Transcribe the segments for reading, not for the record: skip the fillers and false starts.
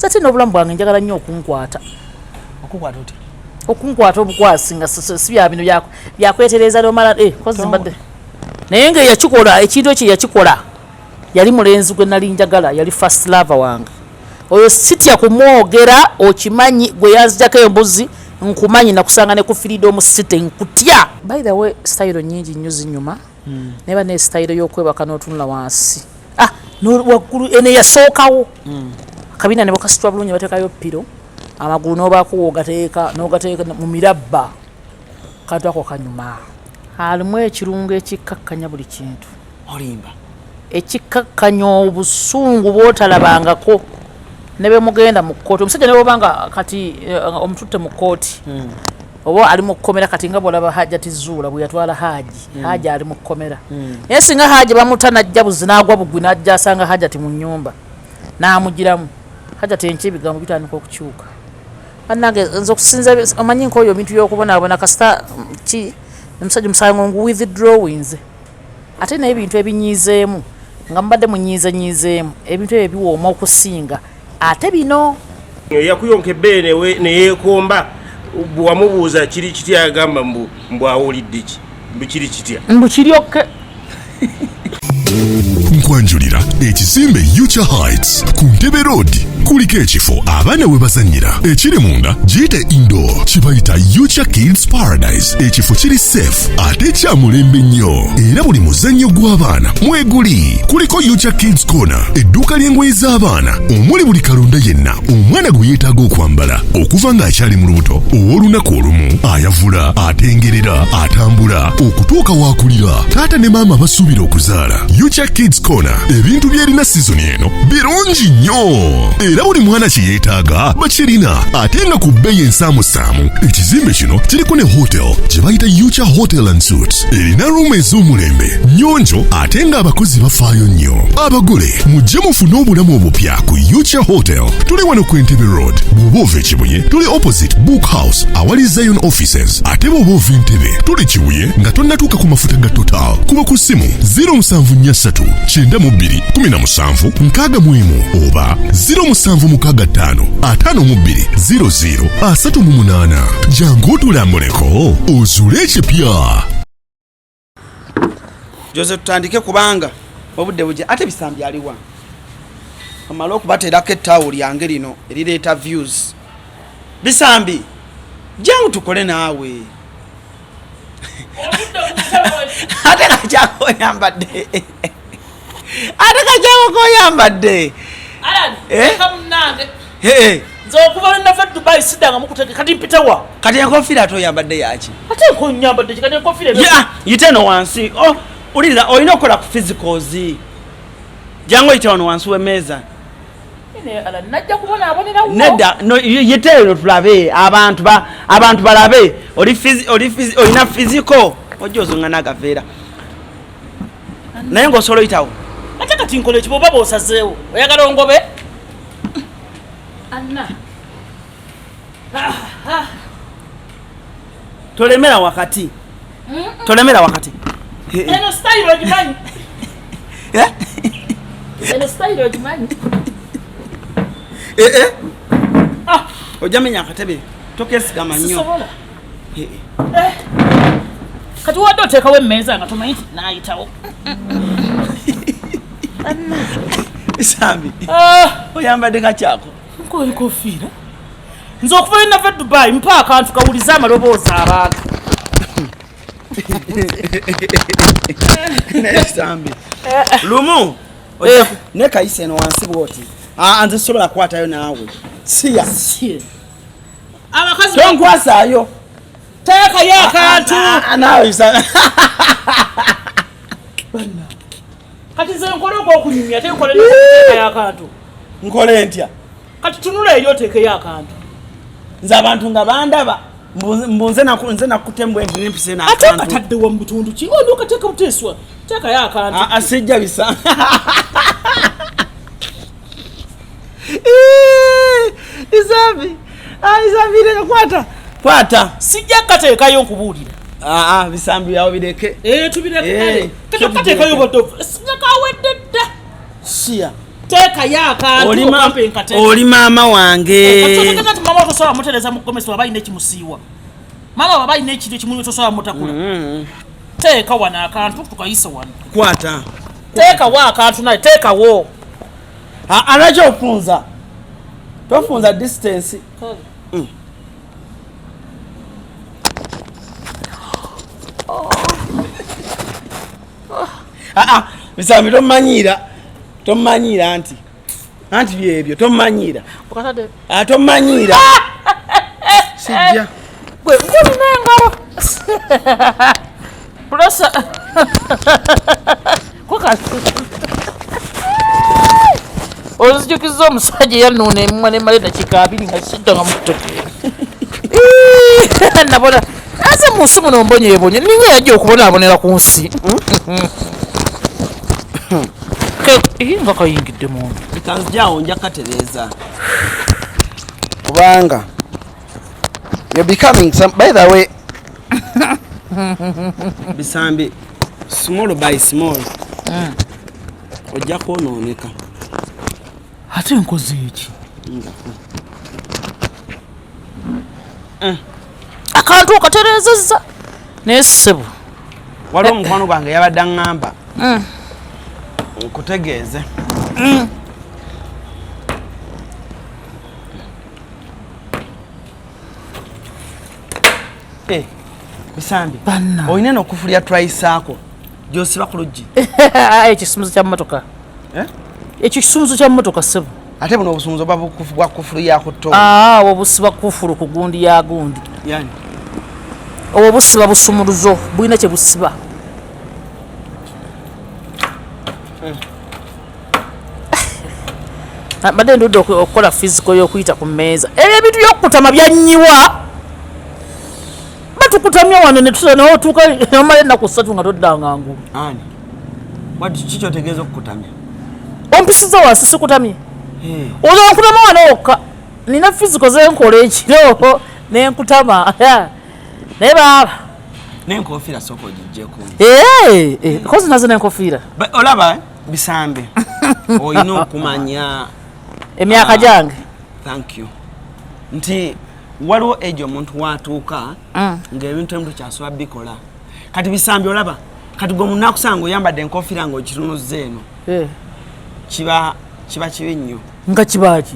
sati n'obulamu bwange njagala nnyo okunkwata. Okukwata oti? Okunkwata obukwasi nga si bya bino byakwetereza n'omala kozi mbadde. Naye nga yakikola ekintu ekyo yakikola yali mulenzi gwe nali njagala yali first lover wange. Oyo sitya kumwogera okimanyi gwe yazijako embuzi nkumanyi nakusanga ne ku freedom city nkutya. By the way style nyingi nnyo zinyuma. Neba ne style y'okwebaka n'otunula wansi. Waggulu ene yasookawo. Kabina ne bakasitwa bulungi batekayo piro. Amagulu n'obaako ogateeka mu mirabba. Kantu ako kanyuma. Halimu ekirungo ekikkakkanya buli kintu. Olimba. Ekikkakkanya obusungu bw'otalabangako. Ne be mugenda mu kkooti. Omusajja ne bw'obanga kati omututte mu kkooti. Oba ali mu kkomera kati nga bw'olaba Hajjati Zuula bwe yatwala Haji. Haji ali mu kkomera. Naye singa Haji bamuta n'ajja buzi n'agwa bugwi n'ajja asanga Hajjati mu nnyumba. N'amugiramu. Hajjati enki ebigambo bitandika okukyuka. Bannange nze okusinza omanyi nk'oyo ebintu by'okubonaabona kasita ki omusajja musango withdrawings. Ate naye ebintu ebinyiizeemu nga mbadde munyiizeemu ebintu ebyo biwooma okusinga ate bino. Yakuyonka ebbeere ne yeekomba bwamubuuza kiri kitya yagamba mbu awulidde ki mbu kiri kitya mbu kiryokke. Nkwanjulira ekizimbe Yucha Heights ku Ntebe Road kuliko ekifo abaana we bazannyira ekiri munda giyite indoor kibayita Yucha Kids Paradise. Ekifo kiri safe ate kya mulembe nnyo era buli muzannyo gw'abaana mweguli. Kuliko Yucha Kids Corner edduuka ly'engoye z'abaana omuli buli kalonda yenna omwana gwe yeetaaga okwambala okuva ng'akyali mu lubuto ow'olunaku olumu ayavula atengerera atambula okutuuka waakulira taata ne maama basuubira okuzaala. Yucha Kids Corner ebintu by'erina season eno birungi nnyo era buli mwana kye yeetaaga bakirina ate nga ku bbeeyi ensaamusaamu. Ekizimbe kino kiriko ne hotel gye bayita Yucha Hotel and Suites. Erina ruumu ez'omulembe nnyonjo ate ng'abakozi bafaayo nnyo. Abagole mujje mufune obulamu obupya ku Yucha Hotel. Tuli wano ku Entebbe Road. Bw'oba ova Kibuye tuli opposite Book House awali Zion Offices. Ate bw'oba ova Entebbe tuli Kibuye nga tonnatuuka ku mafuta ga Total. Kuba ku ssimu 0743 92 17 61 oba 0765 52 00 38. Jangu otulambuleko ozuule ekipya. Jose tutandike kubanga obudde buje ate Bisambi aliwa. Amala okubateerako ettawuli yange lino erireeta views. Bisambi jangu tukole naawe. Ate kakyako yambadde. Ate kakyako yambadde. Kamunange. Nzo okuva na fatu Dubai sidanga mukuteke kati mpitawa. Kati enkofira ato yambadde yaki. Ate ko nyambadde kati enkofira. Yiteno wansi. Ulira oyina okola ku physicals. Jango yite wano wansi w'emmeeza. Ala najja kubona abonera wo. Nedda no yiteno tulabe abantu balabe. Oyina physical. Ojozo ngana gavera. Naye ng'osolo yitawo. Ate kati nkole kibo baba osazeewo. Oyagala ongobe? Anna. Tolemera wakati. Tolemera wakati. Eno style ojimanyi. Eno style ojimanyi. Ojamenya akatebe. Tokesigama nnyo. Sobola. Kati wadde oteekawo emmeeza nga tomanyi naayitawo. Anna. Bisambi. Oyambadde kakyako. Nko enkofiira. Nze okuva nava Dubai mpa akantu kawuliza amaloboozi abantu. Bisambi. Lumu. Ne kayise eno wansi bwoti. Nze sobola kwatayo naawe. Siya. Abakazi tonkwasayo. Teeka y'akantu. Naawe Bisambi. Kati nze nkole okunyumya tenkole n'okuteeka y'akantu. Nkole ntya? Kati tunula eyo oteeke y'akantu. Nze abantu nga bandaba mbunze nakutembwe mpise n'akantu. Ate kataddewo mu butundu ki? Ono okateeka buteeswa. Teeka y'akantu. Asijja Bisambi. Bisambi. Bisambi reka kwata. Sijja kateekayo nkubuulira. Bisambi yawo bireke. Tubireke. Kati kateekayo bodo. Sijja kawedde dda. Siya. teka yaka oli mama wange mama tosobola mutereza mu komesi wabayi nekimusiiwa mama wabayi nekintu kimunyo tosobola mutakula teeka wana akantu tukayisa wano kwata teeka wa akantu naye teeka wo anacho ofunza tofunza distance Bisambi tomanyira anti byebyo tomanyira tomanyira sijja gwe ngalo prosa koka ozijukiza omusajja yanona emumwa nemale dakika 2 nga sidda nga mutoke nabona ase munsi muno mbonyebonye ninga yajja okubonaabonera ku nsi nga kayingidde muntu ekanzu jawo nja katereza kubanga you're becoming some by the way Bisambi small by small ojja kwonooneka ate nkoze eki akantu okaterezezza nesebo waliwo omukwano gwange yabadde aŋŋamba nkutegeeze Bisambi olina n'okufulya twayisaako gyosiba ku luggi ekisumuzo kya mmotoka ekyo kisumuzo kya mmotoka sebo ate buno obusumuzo bwa kufulu yakutto obwo busiba kufulu ku gundi ya gundi yani obwo busiba busumuluzo bulina kye busiba badde ndudde okukola fiziko y'okuyita ku mmeeza ebyo ebintu by'okukutama byannyiwa batukutamya wano netutuuka omala ennaku 3 nga toddanga ngulu ani wati kikyotegeeza okukutamya ompisiza wansi sikutamye oza nkutama wano wokka nina fiziko zenkola ekiro nenkutama naye baaba nenkofiira sooka ogijjeko kozi nazo nenkofiira olaba Bisambi olina okumanya emyaka gyange thank you nti waliwo ejo omuntu watuuka ng'ebintu ebimu tukyasobola bikola kati Bisambi olaba kati gwe munakusanga oyambadde enkofiira ng'okitunuzza eno kiba kibi nnyo nga kibaki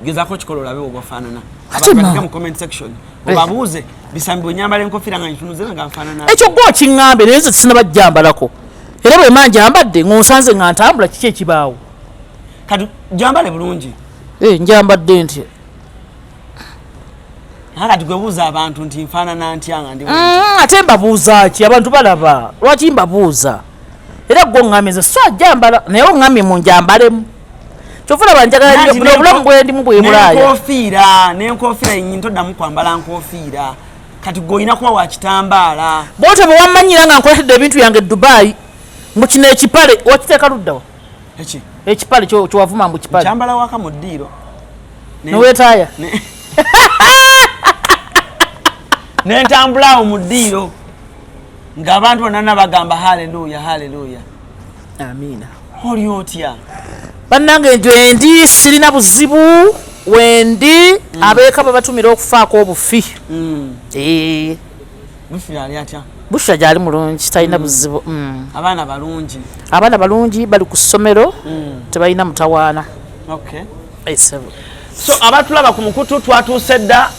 gezaako kikola olabe obafaanana abatandika mu comment section obabuuze Bisambi bwenyambala enkofiira nga nkitunuzza nga nfaanana ekyo gwe okiŋŋambe naye nze sinaba jjambalako era bwe mba njambadde ng'onsanze nga ntambula kiki ekibaawo kati jambale bulungi njambadde ntya kati gwe buuza abantu nti nfaanana ntya nga ndi ate mbabuuza ki abantu balaba lwaki mbabuuza era gwe oŋŋambye nze so ajjambala naye oŋŋambye munjambalemu kyofulaba njagala obulamu bwendimu bwe bulaaya n'enkofiira yennyini toddamu kwambala nkofiira kati gwe olina kuba wakitambaala bwotyo bwe wammanyira nga nkoletedde ebintu yange Dubai mu kino ekipale wakiteeka luddawa ekipale kyewavuma mu kipale kyambala waka mu ddiiro neweetaaya nentambulawo mu ddiiro ng'abantu bonna bagamba haleluya haleluya amiina oli otya bannange wendi sirina buzibu wendi abeeka babatumira okufaako obufi bufi ali atya busha gyali mulungi talina buzibu abaana balungi bali ku ssomero tebalina mutawaana so abatulaba ku mukutu twatuuse dda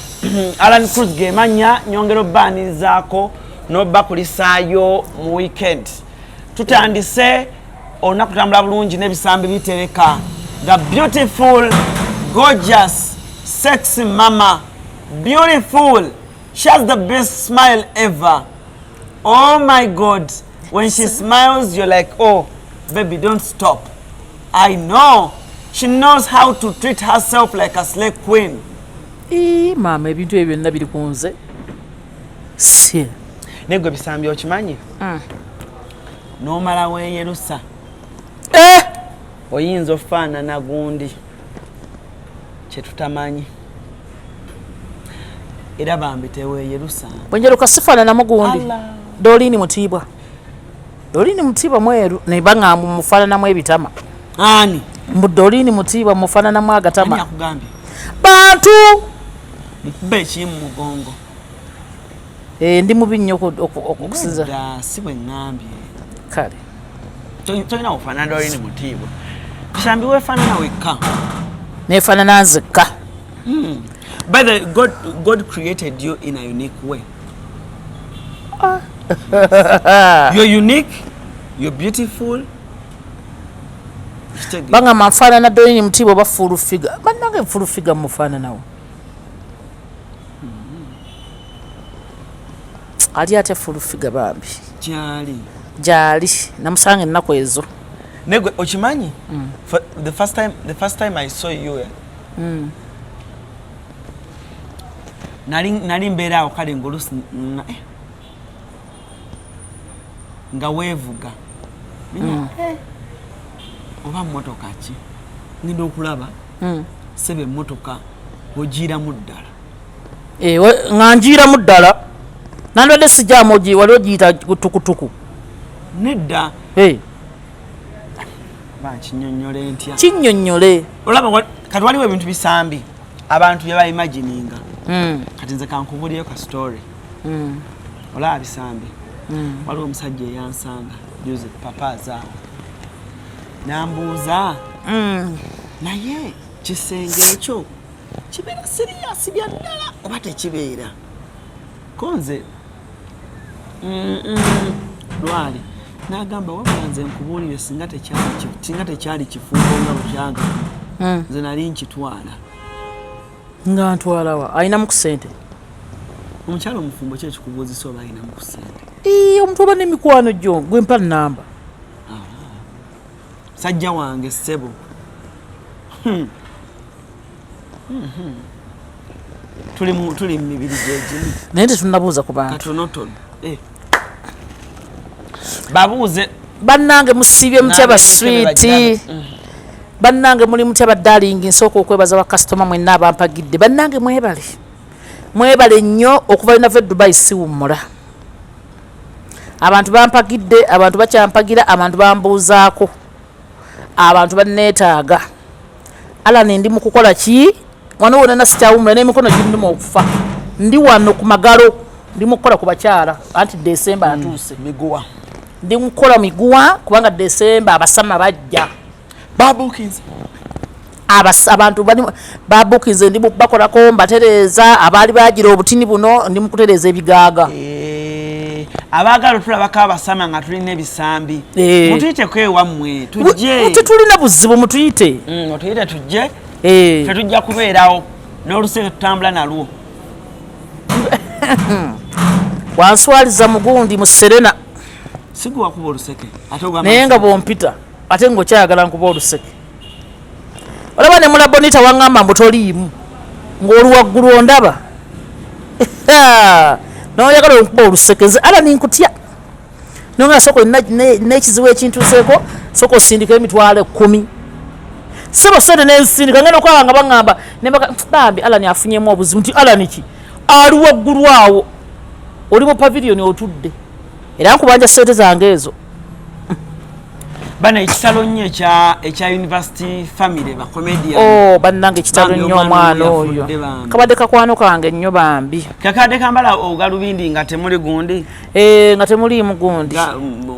ALLANCRUZ gemanya nyongero bbaanirizaako n'obba kulisaayo mu weekend tutandise olunaku kutambula bulungi n'ebisambi Bitereka the beautiful gorgeous sexy mama beautiful she has the best smile ever oh my god when she smiles you're like oh baby don't stop I know she knows how to treat herself like a slave queen mama ebintu ebyo byonna biri ku nze negwe Bisambi okimanyi n'omala weeyerusa oyinza ofaanana gundi kyetutamanyi era Bambi teweeyerusa bwenjeruka sifaananamu gundi Dolini Mutiibwa mweru naye banga mufaananamu ebitama ani Mbudolini mutiba mufanana mwagatama. Ani akugambye? Bantu. Mukube ekimu mugongo. Ndi mubi nnyo okusiza. Si bwe ngambye. Kale. Tolina ofanana Doreen Mutiba. Bisambi weefanana wekka. Neefanana nzekka. By the God created you in a unique way. You're unique. You're beautiful. Banga mafanana Doreen Mutiba ba full figure. Bannange full figure mufanana wo. Ali ate full figure Bambi. Jali namusange nako ezo. Nego ochimanyi? For the first time I saw you. Nali mbera okale ngolusi nga wevuga. Oba motoka ki? Ngindo okulaba. Sebe motoka ojira muddala. Nganjira muddala. Nandode sijamoji walojita kutukutuku. Nedda. Kinyonyole ntya. Kinyonyole. Olaba kati waliwo ebintu bisambi. Abantu bye bayimagininga. Kati nze kankubulyeyo ka story. Olaba bisambi. Waliwo omusajja eyansanga juzi papa azaawa. Nambuuza. Naye kisenge ekyo kibeera serious bya ddala oba tekibeera. Konze lwali nagamba wabanze nkubuulire singa tekyali kifumbo nga bukyanga nze nali nkitwala nga ntwalawa ayina mu kusente omukyalo omufumbo kye kikubuuzisa oba ayina mu kusente omuntu oba n'emikwano gyo gwe mpa nnamba sajja wange ssebo tuli mu mibiri gyegimu naye tetunnabuuza ku bantu katonotono babuuze bannange musibye mutya baswiti bannange muli mutya baddalingi nsooka okwebaza bakasitoma mwenna abampagidde bannange mwebale nnyo okuva linava Dubai siwummula abantu bampagidde abantu bakyampagira abantu bambuuzaako abantu banneetaaga Allan ndi mu kukola ki wano wona nasikyawumula n'emikono gindimu okufa ndi wano ku magalo ndi mu kukola ku bakyala anti December atuuse miguwa ndi mukola miguwa kubanga December abasama bajja babukinze abantu bali babukinze ndi bakolako mbatereza abali bagira obutini buno ndi mukutereza ebigaaga abagalo tulabako abasama nga tulina ebisambi mutuyite kwewammwe tujje tetulina buzibu mutuyite mutuyite tujje tetujja kubeerawo n'oluseke tutambula nalwo wanswaliza mugundi mu Serena sigwa kuba oluseke naye nga bwompita ate ng'okyayagala nkuba oluseke olaba ne mulabonita waŋŋamba mbu toliimu ng'oli waggulu ondaba n'oyagala onkuba olusekeze ala ninkutya nonga soko n'ekizibu ekintuuseeko soko osindika emitwalo 10 sebo sente n'ensindika ngenda okwaba nga baŋŋamba Bambi Allan afunyemu obuzibu nti Allan ki ali waggulu awo oli mu pavilioni otudde era nkubanja sente zange ezo bana ekitalo nnyo ekya University Family ba comedian bannange ekitalo nnyo omwana oyo kabadde kakwano kange nnyo Bambi kakadde kambala ogalubindi nga temuli gundi nga temuliimu gundi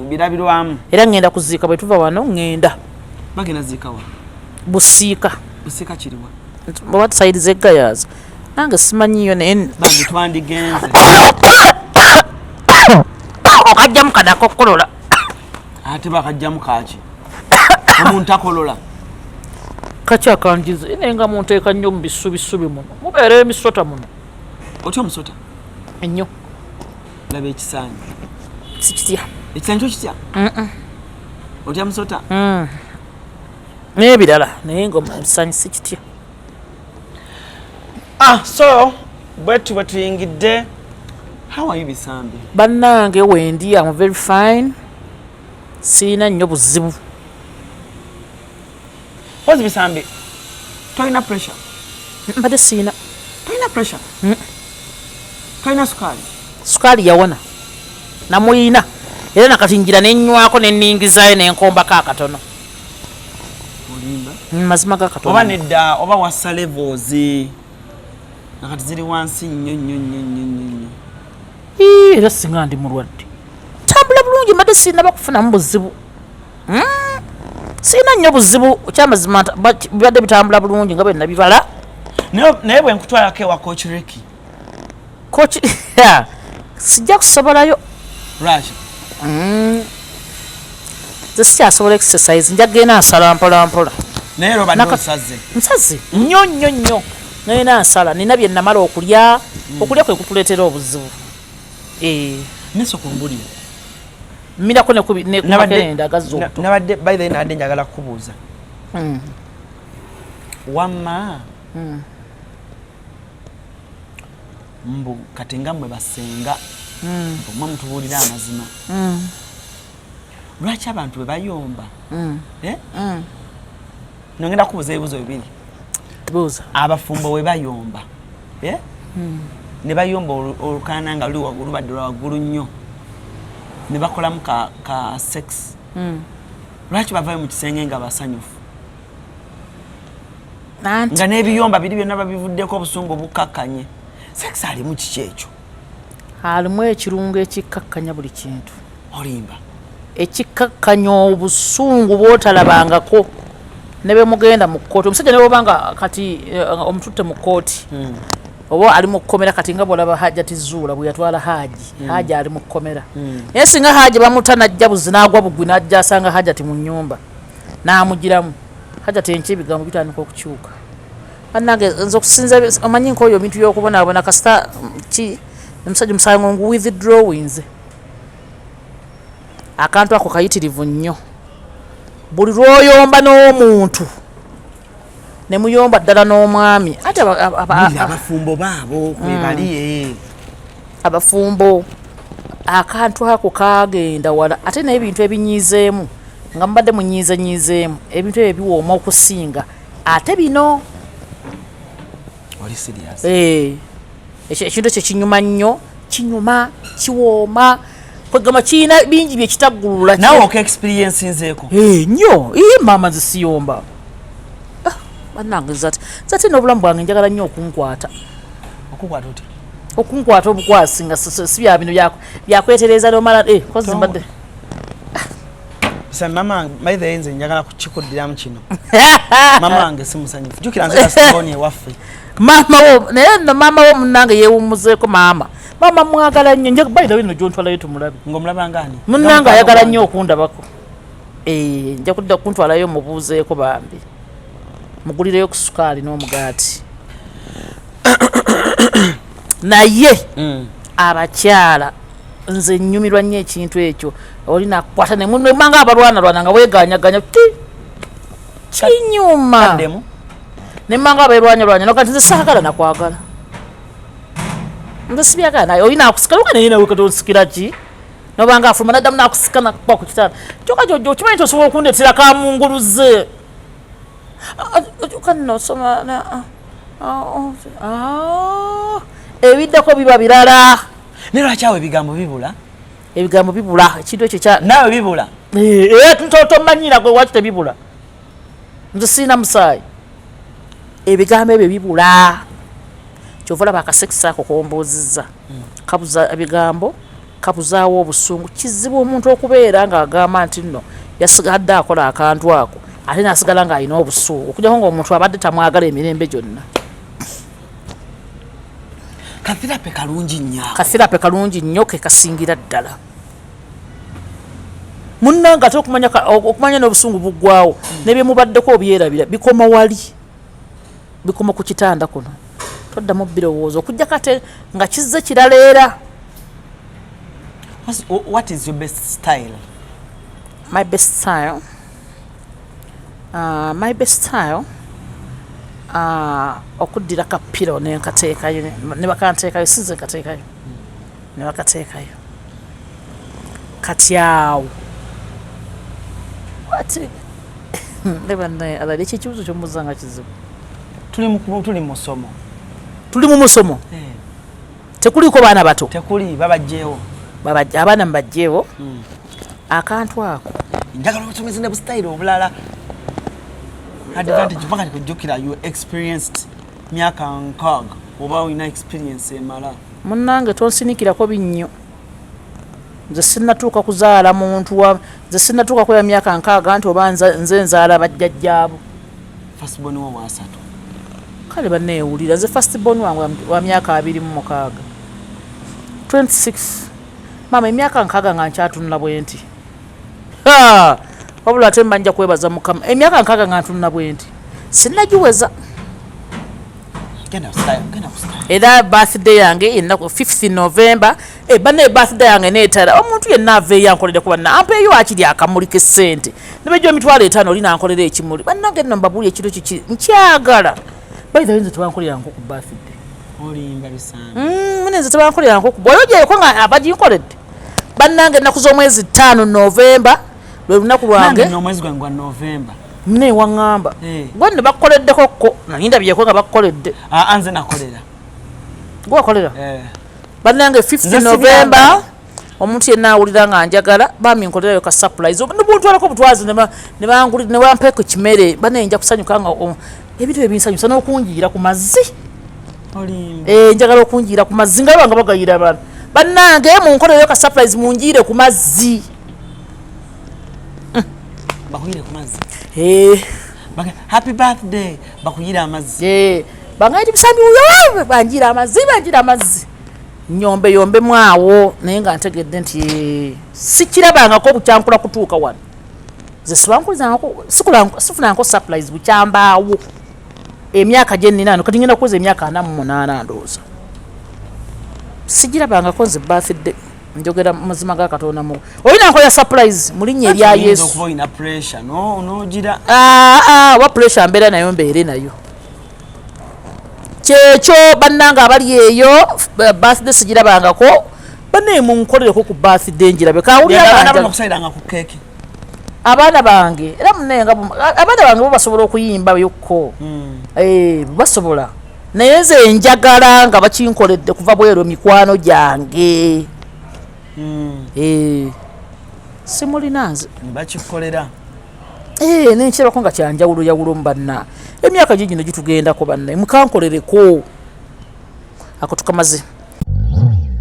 birabirwamu era ngenda kuziika bwe tuva wano ngenda bagenda ziika wa busiika kiriwa what side zeggayaza nange simanyiyo naye Bambi twandigenze okajjamu kadakokolola ate bakajjamu kaki omuntu akolola kakyakanjiza naye nga munteeka nnyo mu bisubisubi muno mubeera emisota muno otya omusota ennyo laba ekisaanyi sikitya ekisaanyi kyokitya otya musota n'ebirala naye nga ekisaanyi sikitya so bwetu bwe tuyingidde how are you Bisambi bannange wendi I'm very fine siina nnyo buzibu What's Bisambi? Toina pressure. Mbade siina. Toina pressure. Toina sukali. Sukali yawona. Namuyina. Era nakatingira n'ennywako n'enningizayo n'enkomba kaakatono. Olimba. mazima ga Katonda oba nedda oba wassa levels nakati ziri wansi nnyo era singa ndi mulwadde tambula bulungi mbadde sirina bakufunamu buzibu sirina nnyo buzibu kyamazima bibadde bitambula bulungi nga bwe nabibala naye bwe nkutwalako ewa Coach Ricky sijja kusobolayo lwaki nze sikyasobola exercise nja kgenda nsala mpolampola naye lwo badde osaze nsaze nnyo nayina nsala nina bye namala okulya kwe kutuleetera obuzibu miso kumbulira mirako nekumakerenda agazoto nabadde by the way nabadde njagala kukubuuza wamma mbu kati nga mmwe basenga omwe mutubuulira amazima lwaki abantu bwe bayomba nongenda kubuuza ebibuuzo bibiri abafumbo bwe bayomba ne bayomba olukaana nga lubadde lwa waggulu nnyo ne bakolamu ka sex lwaki bavayo mu kisenge nga basanyufu nga n'ebiyomba biri byonna babivuddeko obusungu bukakkanye sex alimu kiki ekyo alimu ekirungo ekikkakkanya buli kintu olimba ekikkakkanya obusungu bw'otalabangako ne bemugenda mu kkooti omusajja ne bwobanga kati omututte mu kkooti oba ali mu kkomera kati nga bwolaba Hajjati Zuula bwe yatwala Haji ali mu kkomera naye singa Haji bamuta najja buzi n'agwa bugwi n'ajja asanga Hajjati mu nnyumba n'amugiramu Hajjati enki ebigambo bitandika okukyuka bannange nze okusinza omanyi nk'oyo ebintu by'okubonaabona kasita ki omusajja musango ngu withdrawings akantu ako kayitirivu nnyo buli lw'oyomba n'omuntu ne muyomba ddala n'omwami ate abafumbo baabo kwebali abafumbo akantu ako kagenda wala ate naye ebintu ebinyiizeemu nga mubadde munyiizenyiizeemu ebintu ebyo biwooma okusinga ate bino ekintu ekyo kinyuma nnyo kiwooma kwegamba kiina bingi byekitaggulula nawe oka-experience nzeeko nnyo maama zisiyomba bannange zate n'obulamu bwange njagala nnyo okunkwata okunkwata obukwasi nga si bya bino byakwetereza nomala kozi mbadde mama maithe nze njagala kukikuddiramu kino mama wange simusanyufu jukira nze kasiboni ewaffe maama wo munnange yeewummuzeeko maama mwagala nnyo nja by the way no gyontwalayo tumulabe ng'omulaba ngani munnange ayagala nnyo okundabako nja kudda kuntwalayo mubuuzeeko bambi mugulireyo ku sukaali n'omugaati naye abakyala nze nnyumirwa nnyo ekintu ekyo oli nakukwata nemanga abalwanalwana nga weeganyaganya kinyuma nemanga aberwanyalwanya nokati nze saagala nakwagala nze sibyagala naye oli nakusika luka naye nawe kati onsikira ki nobanga afuluma naddamu nakusika nakuba ku kitanda kyokka jojo okimanyi nti osobola okundetera kamunguluze kanosoma ebiddako biba birala ne lwaki awo ebigambo bibula ekintu ekyo nawe bibula tomanyira gwe waki tebibula nze siina musaayi ebigambo ebyo bibula kyova olaba akasekisa ako kombuuzizza kabuza ebigambo kabuzaawo obusungu kizibu omuntu okubeera ng'agamba nti nno yasigadde akola akantu ako ate nasigala ng'alina obusuugu okujjako ng'omuntu abadde tamwagala emirembe gyonna kathirape kalungi nnyo ke kasingira ddala munnanga ate okumanya n'obusungu buggwawo nebyemubaddeko obyerabira bikoma wali bikoma ku kitanda kuno toddamu birowoozo okujjako ate nga kizze kiraleera. What is your best style? My best style okuddira kapiro nenkateekayo ne bakanteekayo sinze nkateekayo ne bakateekayo kati awo ati lebannaye alali ekibuuzo kyomubuuza nga kizibu. Tuli musomo tekuliko baana bato tekuli babajjeewo abaana mbajjeewo akantu ako njagala otusomeze ne busitayiro obulala advantage mpaka nikujukira you experienced myaka nkaaga oba ina experience emala munnange tonsinikirako binnyo nze sinnatuuka kuzaala muntu nze sinnatuuka kwera myaka nkaaga nti oba nze nzaala bajjajjaabo firstborn wa wasatu kale banneewulira nze firstborn wange wa myaka 26 26 mama emyaka nkaaga nga nkyatunula bwe nti wabula ate mba nja kwebaza Mukama emyaka nkaaga nga ntunula bwe nti sinnagiweza era birthday yange ennaku 5th November banne birthday yange neetala omuntu yenna aveeyo yankolere kuba nampeeyo akiri akamuli k'essente nebejjo emitwalo 5 oli nankolera ekimuli bannange nno mbabuli ekiro kiki nkyagala bayitha nze tebankoleranko ku birthday olimba Bisambi nze tebankoleranko ku bwoyo gyeko nga abaginkoledde bannange ennaku z'omwezi 5 November lwe lunaku lwange omwezi gwange gwa November ne waŋŋamba gwe ne bakoleddekokko nalindabyeko nga bakoledde nze nakolera gwe wakolera bannange 5th November omuntu yenna awulira nga njagala bambi nkolerayo ka surprise nebutwalako obutwazi ne bampeeko kimere banne nja kusanyuka nga ebintu ebinsanyusa n'okunjiira ku mazzi njagala okunjiira ku mazzi nga banga bagayira abantu bannange munkolerayo ka surprise munjiire ku mazzi bakuyire ku mazzi happy birthday bakuyira amazzi bangaiti Bisambi uyo banjira amazzi nyombe mwawo naye nga ntegedde nti sikirabangako bukyankula kutuuka wano ze sifunanko surprise bukyambaawo emyaka gye nnina kati ngenda kuweza emyaka 48 ndowooza sigirabangako nze birthday njogera mazima ga Katonda mu olina nkola surprise mulinnya erya Yesu okuba ina pressure nogira wa pressure mbeera nayo mbeere nayo kyekyo bannanga abali eyo birthday sigirabangako banne munkolereko ku birthday njirabe kawuliraokusayiranga ku keeki abaana bange era munenga abaana bange bo basobola okuyimba yokko basobola naye nze njagala nga bakinkoledde kuva bwero mikwano gyange simulina nze bakikolera nenkirako nga kyanjawulo yawulo mu banna emyaka gino gitugendako banna mukankolereko ako tukamaze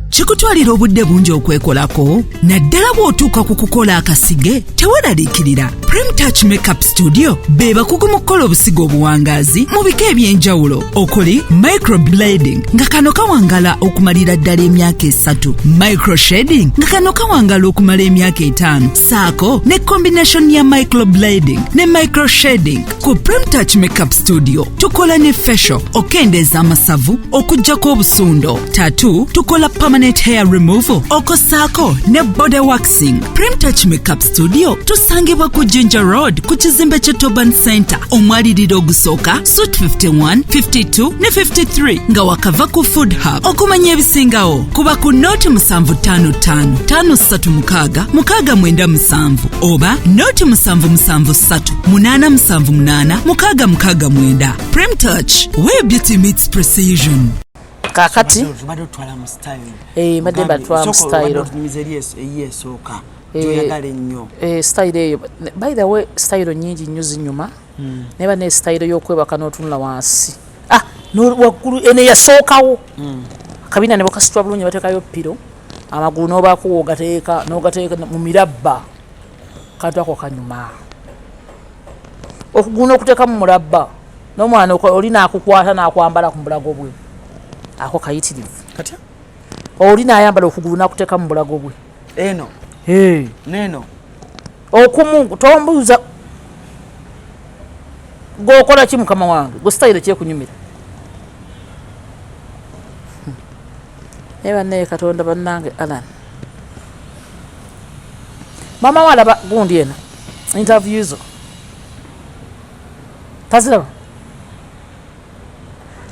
kikutwalira obudde bungi okwekolako naddala bw'otuuka ku kukola akasige teweraliikirira Prem Touch Makeup Studio be bakugu mu kukola obusigo obuwangaazi mu bika eby'enjawulo okuli microblading nga kano kawangala okumalira ddala emyaka 3 microshading nga kano kawangala okumala emyaka 5 saako ne combination ya microblading ne microshading ku Prem Touch Makeup Studio tukola ne facial okendeeza amasavu okuggyako obusundo tattoo tukola permanent hair removal okosaako ne body waxing. Prem Touch Makeup Studio tusangibwa ku Ginger Road ku kizimbe kye Toban Center omwaliriro ogusooka Suite 51, 52 ne 53 nga wakava ku Food Hub. Okumanya ebisingawo kuba ku Note 755 536 697 oba Note 773 878 669. Prem Touch, where beauty meets precision. kakati batwala mu style madde batwala mu style esooka joyagala ennyo style eyo by the way style nyingi nnyo zinyuma neba ne style y'okwebaka n'otunula wansi waggulu ene yasookawo kabina ne bakasitwa bulungi bateekayo piro amagulu n'obaako n'ogateeka mu mirabba kantu ako kanyuma okugulu n'okuteeka mu mulabba n'omwana oli n'akukwata n'akwambala ku bulago bwe ako kayitirivu katya oli n'ayambala okugulu n'akuteeka mu bulago bwe eno neno okumu tombuuza gwokola ki mukama wange gwe style kyekunyumira eba naye Katonda bannange Alan mama walaba gundi eno interview zo taziraba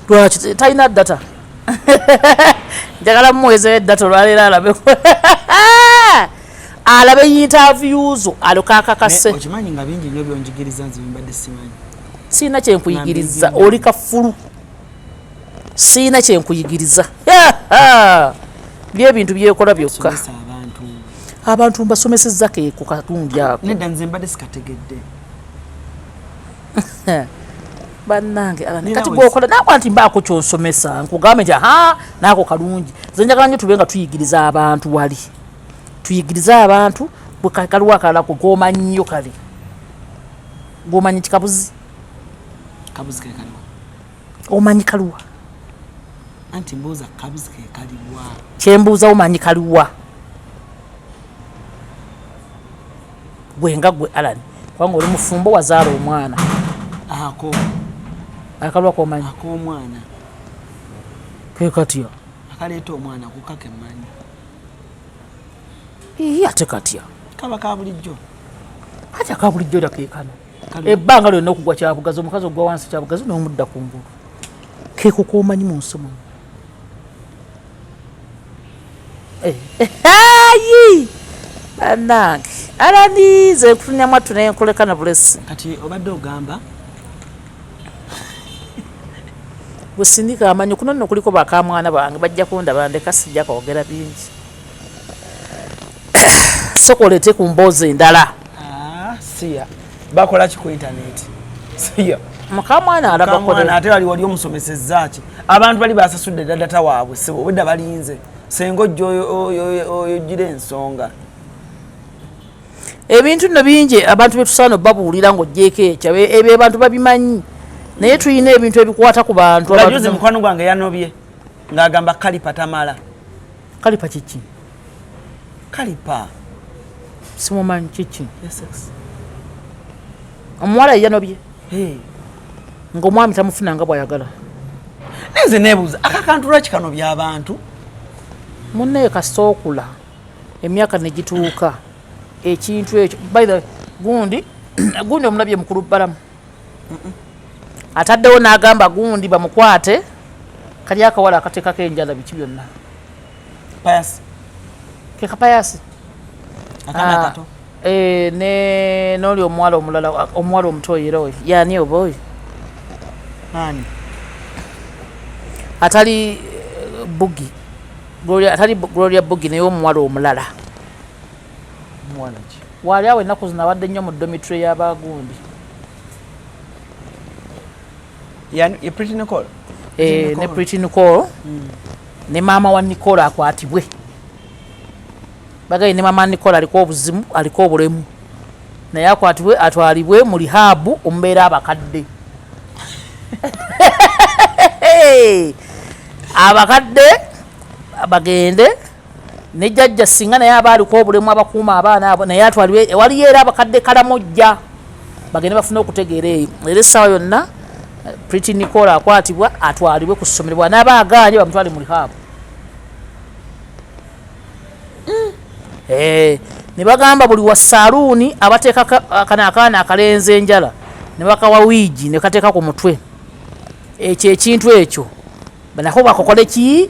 lwaki talina data njagala mumuwezeyo eddata olwaleero alabe interview zo alukakakase okimanyi nga bingi nnyo byonjigiriza nze mbadde simanyi siina kyenkuyigiriza oli kafulu siina kyenkuyigiriza byebintu byekola byokka abantu mbasomesezza keeko katungi ako nedda nze mbadde sikategedde bannange kati gwokola nakwa nti mbaako kyonsomesa nkugambe nti naako kalungi nze njagala nnyo tube nga tuyigiriza abantu wali tuyigirize abantu bwekaliwo akalala gomanyi nnyo kale gomanyi kikabuzi kabuzi ke kaliwa omanyi kaliwa anti mbuuza kabuzi ke kaliwa kyembuuza omanyi kaliwa gwenga gwe Allan kubanga oli mufumbo wazaala omwana ako akalwa komanyi ak'omwana ke katya akaleeta omwana kukake mmanyi ate katya kaba ka bulijjo ate aka bulijjo era keekano ebbanga lyonna okugwa kyabugazi omukazi ogwa wansi kyabugazi n'omudda ku ngulu keeko koomanyi mu nsi muno ayi bannange alanize nkufunyamu atu naye nkoleka na bulesi kati obadde ogamba busindika amanyi kuno nno kuliko bakamwana bange bajja kundaba ndeka sijja kwogera bingi sokolete ku mboozi endala siya bakola ki ku internet siya mukamwana alagakola ate wali omusomesezza ki abantu bali basasudde data waabwe sebo obedda balinze senga ojja oyogire ensonga ebintu nno bingi abantu betusaana babuulira ng'ojjeeko ekyo ebyo abantu babimanyi naye tulina ebintu ebikwata ku bantu abajuzi mukwano gwange yanobye ng'agamba kalipa tamala kalipa kiki kalipa simumanyi kiki omuwala yanobye ng'omwami tamufuna nga bw'ayagala neze neebuuza akakantu lwaki kanobya abantu munnaye kasita okula emyaka ne gituuka ekintu ekyo by the gundi omulabye mukulu bbalamu ataddewo n'agamba gundi bamukwate kali akawala akateekako enjala biki byonna payasi ke kapayasi akana kato n'oli omuwala omulala omuwala omutoyera oyo yaani oba oyo ani atali bugi atali Gloria bugi naye omuwala omulala wali awo ennaku zino abadde nnyo mu domitry y'abagundi ne Pretty Nicole ne maama wa Nicole akwatibwe bagaye ne maama wa Nicole aliko obuzimu aliko obulemu naye akwatibwe atwalibwe mu lihabu omubeera abakadde abakadde bagende ne jjajja singa naye aba aliko obulemu abakuuma abaana abo naye atwalibwe waliyo era abakadde kalamojja bagende bafune okutegeera eyo era essaawa yonna Pretty Nicole akwatibwa atwalibwe ku ssomero bw'anaaba agaanye bamutwale mu lihabu ne bagamba buli wa saaluuni abateeka akaana akalenza enjala ne bakawa wiigi ne kateeka ku mutwe ekyo ekintu ekyo banako bakokole ki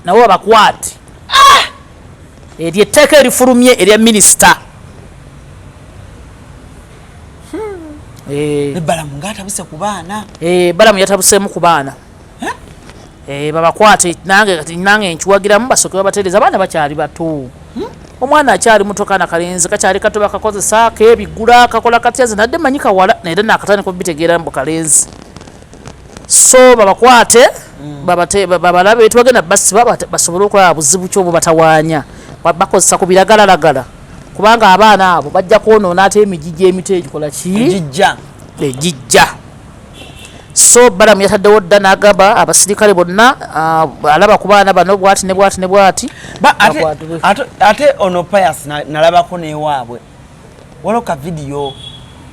nabo babakwate eryo etteeka erifulumye erya minisita balamu ng'atabuse ku baana balamu yatabuseemu ku baana babakwate nange nkiwagiramu basooke babatereeza abaana bakyali bato omwana akyali muto kaana kalenzi kakyali kato bakakozesa kebigula kakola katyaze nadde manyi kawala naye era nakatandika obitegeera mbu kalenzi so babakwate babalabe etubagenda basiba basobole okulaba buzibu kyobwo batawaanya bakozesa ku biragalalagala kubanga abaana abo bajja kwonoona ate emigijja emito egikola ki egijja so balamu yataddewo dda n'agamba abasirikale bonna alaba ku baana bano bwati ne bwati ne bwati ate ono payas nalabako newaabwe waliwo ka vidiyo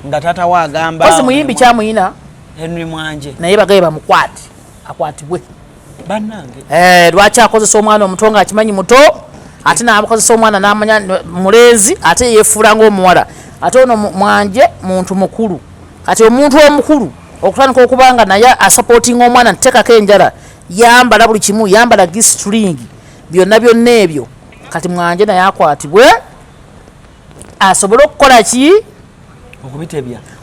nga taata waagamba kozi muyimbi kyamuyina Henry Mwanje naye bagaye bamukwate akwatibwe bannange lwaki akozesa omwana omuto nga akimanyi muto ate n'amukozesa omwana n'amanya mulenzi ate yeefuula ng'omuwala ate ono Mwanje muntu mukulu kati omuntu omukulu okutandika okubanga naye asapootinga omwana nteekako enjala yambala buli kimu yambala gistring byonna byonna ebyo kati Mwanje naye akwatibwe asobole okukola ki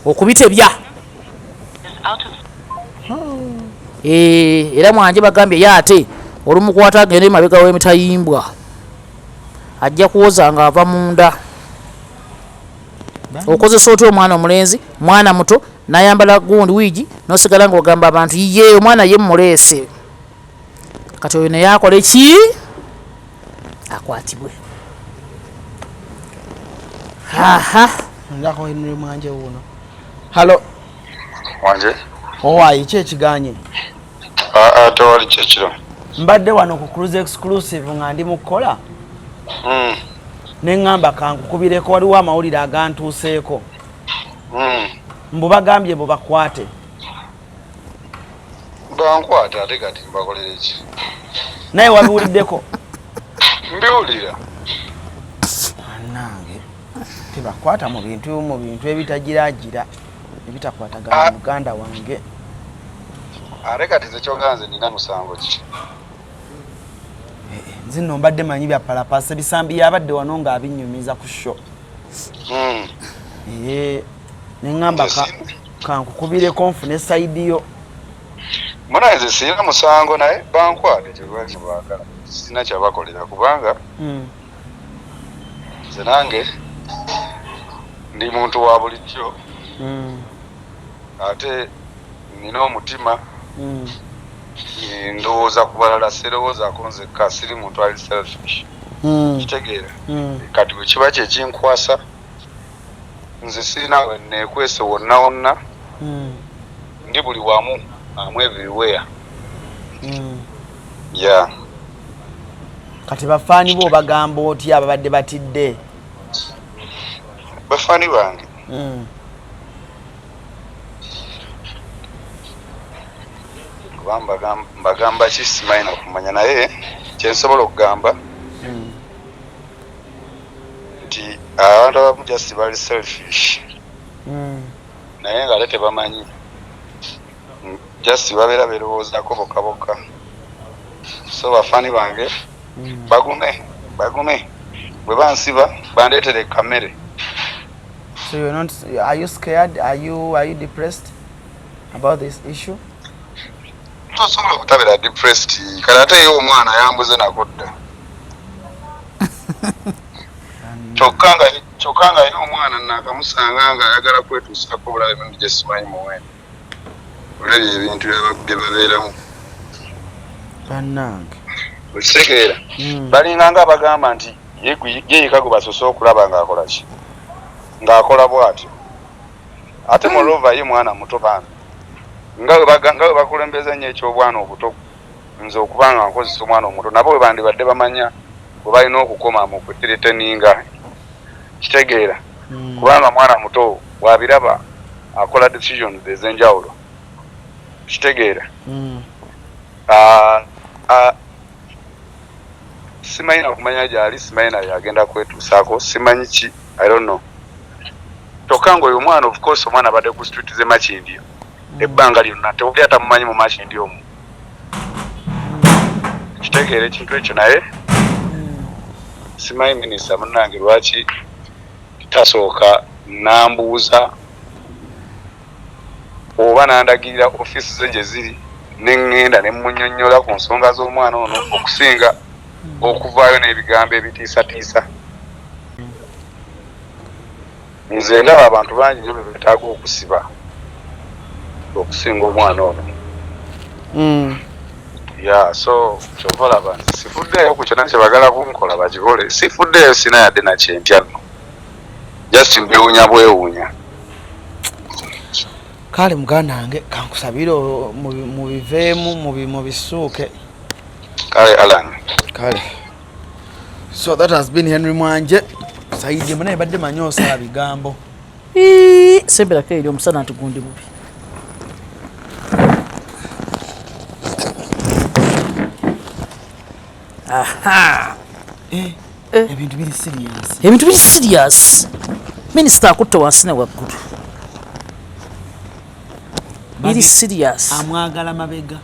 okubitebya era Mwanje bagambye ye ate olumukwata agende emabega w'emitayimbwa ajja kuwoza nga ava munda okozesa otya omwana omulenzi mwana muto nayambala gundi wiigi nosigala nga ogamba abantu ye omwana ye muleese kati oyo naye akola eki akwatibwe ndako Henry mwanje uno halo wanje owayi ki ekiganye tewali kyekiro mbadde wano ku CRUZ exclusive nga ndi mukola neŋŋamba kankukubireko waliwo amawulire agantuuseeko mbu bagambye mbu bakwate bankwate ate kati mbakolere ki naye wabiwuliddeko mbiwulira nange tebakwata mu bintu ebitagiragira ebitakwatagana muganda wange ate kati zekyoganze nina musango ki nzino mbadde manyi bya palapasa Bisambi yabadde wano nga abinyumiza ku show neŋŋamba kankukubireko nfune saidi yo munaye nze sirina musango naye bankwate kyebaki baagala sina kyabakolera kubanga nze nange ndi muntu wa bulijjo ate nina omutima ndowooza ku balala sirowoozaako nzekka siri muntu ali selfish kitegeera kati bwe kiba kyekinkwasa nze sirina neekwese wonna wonna ndi buli wamu am everywhere ya kati bafaani bo bagamba otya ababadde batidde bafaani bange mbagamba ki simanyi nakumanya naye kyensobola okugamba nti abantu abamu just bali selfish naye nga ate tebamanyi just babeera berowoozaako bokaboka so bafaani bange bagume bwe bansiba bandeetere kamere. So you're not, are you scared? Are you depressed about this issue? Tosobola kutabira depressed kale ate ye omwana yambuze nakudda kyokanga ye omwana nakamusanga nga ayagala kwetuusako bulala bintu gye simanyi muwendo olabye ebintu bye babeeramu bannange okitegeera balinganga abagamba nti yeyikago basoose okulaba ng'akola ki ng'akola bw'atyo ate molova ye mwana muto bana nga we bakulembeza nnyo ekyobwana obuto nze okubanga nkozesa omwana omuto nabo bwe bandibadde bamanya bwe balina okukoma mu kutiriteninga kitegeera kubanga mwana muto bw'abiraba akola decisions ez'enjawulo kitegeera simanyi nakumanya gyali simanyi naye agenda kwetuusaako simanyi ki I don't know tokanga oyo omwana of course omwana abadde ku street ze Makindyo ebbanga lyonna tewali atamumanyi mu Makindyo omwo kitegeera ekintu ekyo naye simanyi minisita munnange lwaki tasooka nambuuza oba nandagirira ofiisi ze gye ziri neŋŋenda ne mmunnyonnyola ku nsonga z'omwana ono okusinga okuvaayo n'ebigambo ebitiisatiisa nze ndaba abantu bangi nyo bye beetaaga okusiba okusinga omwana ono ya so kyova olaba nti sifuddeeyo ku kyonna kyebagala kunkola bakikole sifuddeeyo sina yadde nakyentya nno just mbewunya bwewunya kale muganda wange kankusabire mubiveemu mubisuuke kale Alan kale so that has been Henry Mwanje saidi munaye badde manyosa bigambo sembera eri omusana atugundi bubi aha ebintu biri serious minisita akutte wansi ne waggulu biri serious amwagala mabega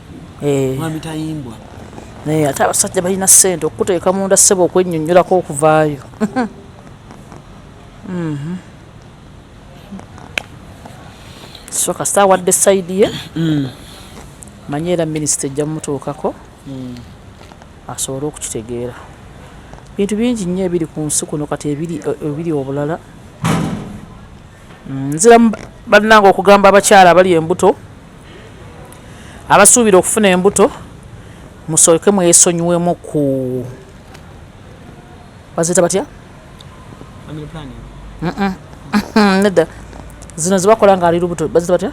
mwami tayimbwa naye ate abasajja balina ssente okuteeka munda ssebo okwennyonnyolako okuvaayo so kasita awadde sayidi ye manye era minisita ejja mumutuukako asobole okukitegeera bintu bingi nnyo ebiri ku nsi kuno kati ebiri obulala nzira bannange okugamba abakyala abali embuto abasuubira okufuna embuto musooke mwesonyiwemu ku bazita batya nedda zino zibakola nga ali lubuto bazita batya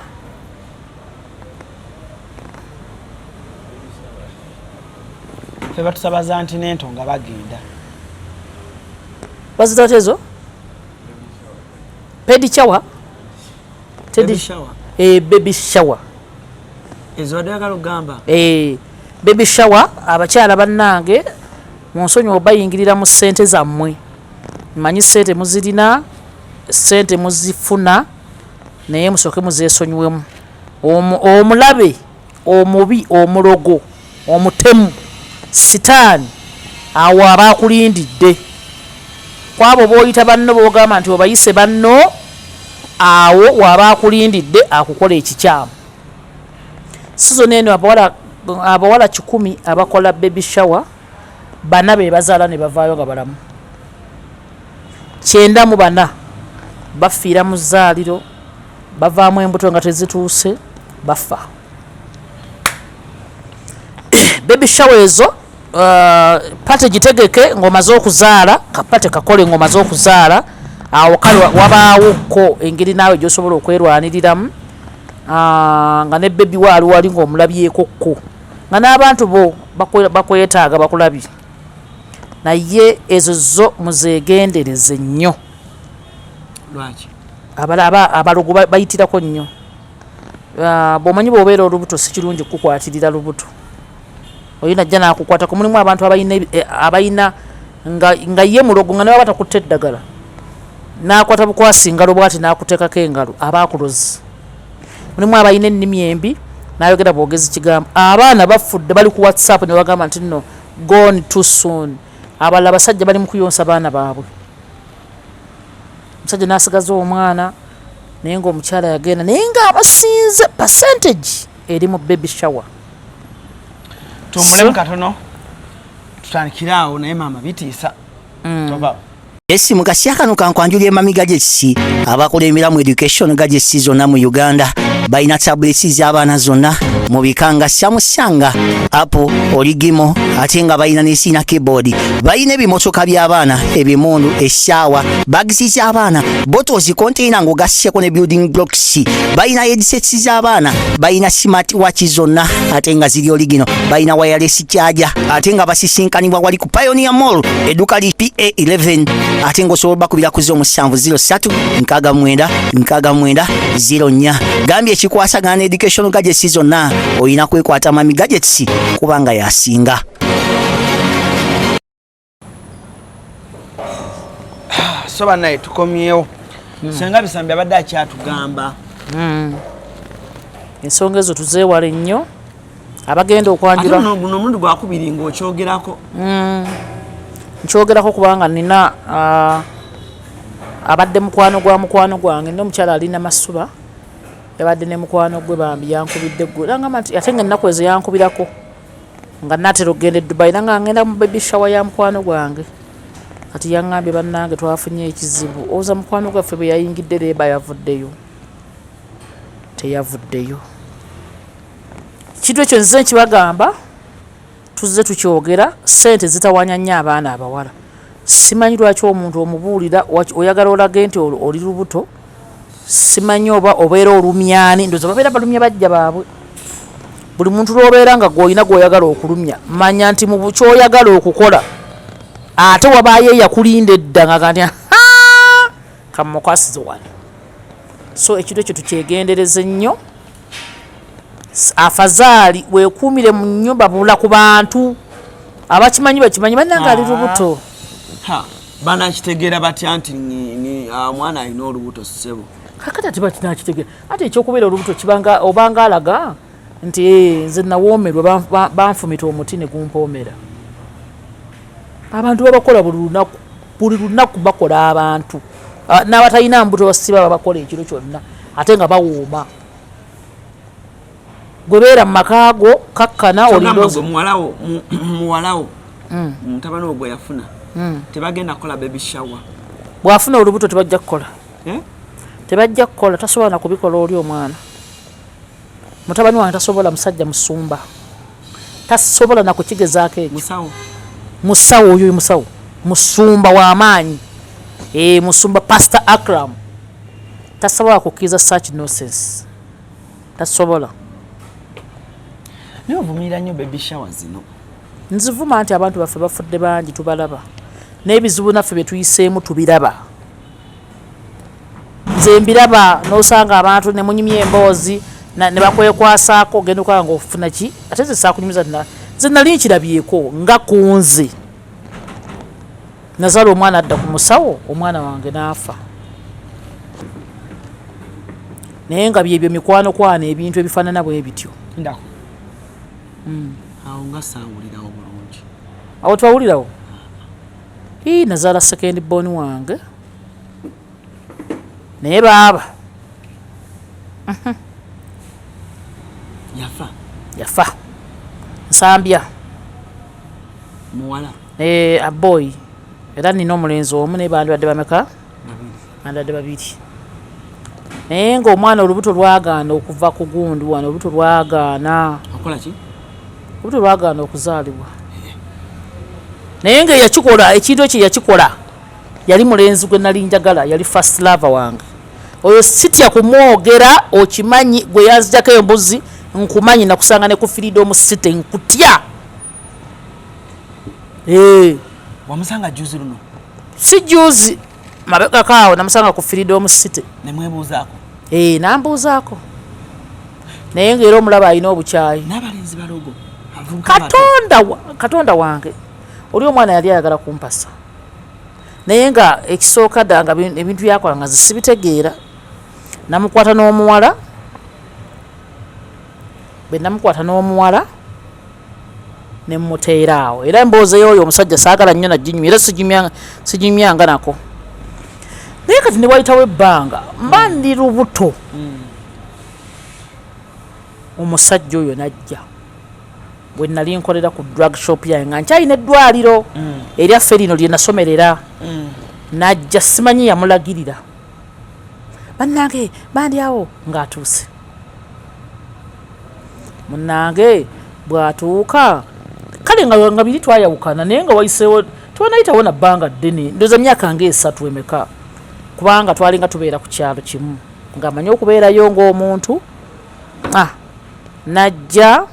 fe batusabaza ntinento nga bagenda bazita batya ezo pedi shower baby shower ezo adagala ogamba baby shower abakyala bannange munsonyi obayingirira mu ssente zammwe mmanyi ssente muzirina ssente muzifuna naye musooke muzeesonyiwemu omulabe omubi omulogo omutemu sitaani awo abaakulindidde kwabo b'oyita banno b'ogamba nti obayise banno awo wabaakulindidde akukola ekikyamu sizo neeno abawala 100 abakola baby shower bana be bazaala ne bavaayo nga balamu 94 bafiira mu zzaaliro bavaamu embuto nga tezituuse bafa baby shower ezo pate gitegeke ng'omaze okuzaala kapate kakole ng'omaze okuzaala awo kale wabaawokko engeri naawe gy'osobola okwerwaniriramu nga ne bebi waali wali ng'omulabyekokko nga n'abantu bo bakwetaaga bakulabye naye ezo zo muzeegendereze nnyo lwaki abalogo bayitirako nnyo bw'omanyi bw'obeera olubuto si kirungi kukukwatirira lubuto oyina ajja n'akukwata ku mulimu abantu abayina nga ye mulogo nga ne baba batakutte eddagala n'akwata bukwasi ngalo bwati n'akuteekako engalo abaakulozi mulimu abalina ennimi embi n'ayogera bwogezi kigambo abaana bafudde bali ku whatsapp ne bagamba nti nno gone too soon abalala abasajja bali mu kuyonsa baana baabwe omusajja n'asigaza omwana naye ng'omukyala yagenda naye ng'abasinze percentage eri mu baby shower tumulemu katono tutandikiraawo naye maama bitiisa esimu kasyakano kankwanjulya emami gadgets abakola emiramu education gadgets zonna mu Uganda balina tablets z'abaana zonna mu bikanga Samsung, Apple, Origimo ate nga balina n'esina keyboard balina ebimotoka by'abaana ebimundu essaawa bags z'abaana bottles container ng'ogasseko ne building blocks balina headsets z'abaana balina smart watch zonna ate nga ziri origino balina wireless charger ate nga basisinkanibwa wali ku Pioneer Mall edduka li PA11 ate ng'osobola bakubira ku 0703-69-69-04 gambye ekikwasagana education gadgets zonna oyina kwekwata mami gadgets kubanga yasinga so banaye tukomyewo senga Bisambi abadde akyatugamba ensonga ezo tuzeewale nnyo abagenda okwanjula guno omulundi gwakubiri ng'okyogerako nkyogerako kubanga nina abadde mukwano gwange n'omukyala alina masuba yabadde ne mukwano gwe Bambi yankubidde gwe nangamba nti ate nga ennaku ezo yankubirako nga natera okugenda e Dubai nanga ngenda mu baby shower ya mukwano gwange kati yaŋŋambye bannange twafunye ekizibu oza mukwano gwaffe bwe yayingidde leeba yavuddeyo teyavuddeyo kintu ekyo nzize nkibagamba tuzze tukyogera ssente zitawanya nnyo abaana abawala simanyi lwaki omuntu omubuulira oyagala olage nti oli lubuto simanyi oba obeera olumyani ndoza babeera balumya bajja baabwe buli muntu lw'obeera nga gw'olina gw'oyagala okulumya manya nti mu kyoyagala okukola ate wabaayo eyakulinda edda nga gani kamukwasize wano so ekintu ekyo tukyegendereze nnyo afazaali weekuumire mu nnyumba bula ku bantu abakimanyi bakimanyi bannanga ali lubuto banakitegeera batya nti omwana alina olubuto ssebo kakati ate batinakitegeera ate ekyokubeera olubuto kibanga obanga alaga nti nze nawoomerwa banfumita omuti ne gumpoomera abantu babakola buli lunaku bakola abantu n'abatalina mbuto basiba babakola ekiro kyonna ate nga bawooma gwebeera mu makaago kakkana muwalawo mutabani ogwe yafuna tebagenda kukola baby shower bwafuna olubuto tebajja kukola tebajja kukola tasobola na kubikola oli omwana mutabani wange tasobola musajja musumba tasobola na kukigezaako ekyo musawo oyo musawo musumba w'amaanyi musumba Pastor Akram tasobola kukkiriza such nonsense tasobola niyo vumira nnyo baby shower zino nzivuma nti abantu baffe bafudde bangi tubalaba n'ebizibu naffe bye tuyiseemu tubiraba nze mbiraba n'osanga abantu ne munyumya emboozi ne bakwekwasaako ogenda okulaba ng'ofuna ki ate ze saakunyumiza nze nali nkirabyeko nga kunze nazala omwana adda ku musawo omwana wange n'afa naye nga byebyo mikwano kwana ebintu ebifaanana bwe bityo ndako awo nga saawulirawo bulungi awo twawulirawo nazaala second born wange naye baaba yafa nsambya muwala aboyi era nina omulenzi omu naye bandibadde bameka bandibadde babiri naye ng'omwana olubuto lwagaana okuva ku gundi wano olubuto lwagaana olubuto lwagaana okuzaalibwa naye nga yakikola ekintu ekyo yakikola yali mulenzi gwe nali njagala yali first lover wange oyo sitya kumwogera okimanyi gwe yanzijako embuzi nkumanyi nakusanga ne ku freedom city nkutya wamusanga juzi luno si juzi mabega kaawo namusanga ku freedom city nemwebuuzaako nambuuzaako naye ngaera omulaba alina obukyayi n'abalenzi balogo katonda wange oli omwana yali ayagala kumpasa naye nga ekisooka dda nga ebintu byakola nga zisibitegeera namukwata n'omuwala bwe namukwata n'omuwala ne mmuteeraawo era emboozi y'oyo omusajja saagala nnyo naginyumya era sigimyanga nako naye kati ne wayitawo ebbanga mba ndi lubuto omusajja oyo najja bwe nali nkolera ku drug shop yange nga nkyalina eddwaliro eryaffe lino lye nasomerera najja simanyi yamulagirira bannange bandyawo ng'atuuse munnange bw'atuuka kale nga biri twayawukana naye nga wayiseewo twanayitawo na bbanga ddene ndoza myaka nga3 emeka kubanga twalinga tubeera ku kyalo kimu ng'amanyi okubeerayo ng'omuntu najja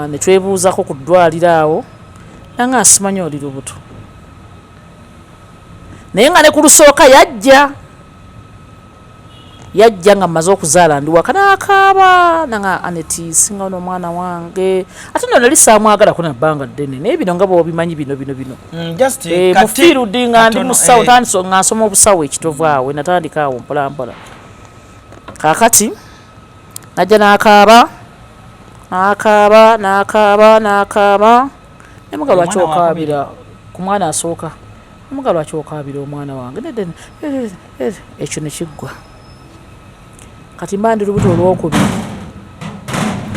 ne twebuuzako ku ddwaliro awo nanga nsimanyi oli lubuto naye nga ne ku lusooka yajja nga mmaze okuzaala ndi waka n'akaaba nanga aneti singa n'omwana wange ate nno nali saamwagalako nabbanga ddene naye bino nga bwobimanyi bino mufiirudi nga ndi musawo nga nsoma obusawo ekitovu awe natandika awo mpolampola kaakati najja n'akaaba nemuga lwaki okaabira ku mwana asooka nemuga lwaki okaabira omwana wange ekyo nekiggwa kati mba ndi lubuto olwokubiri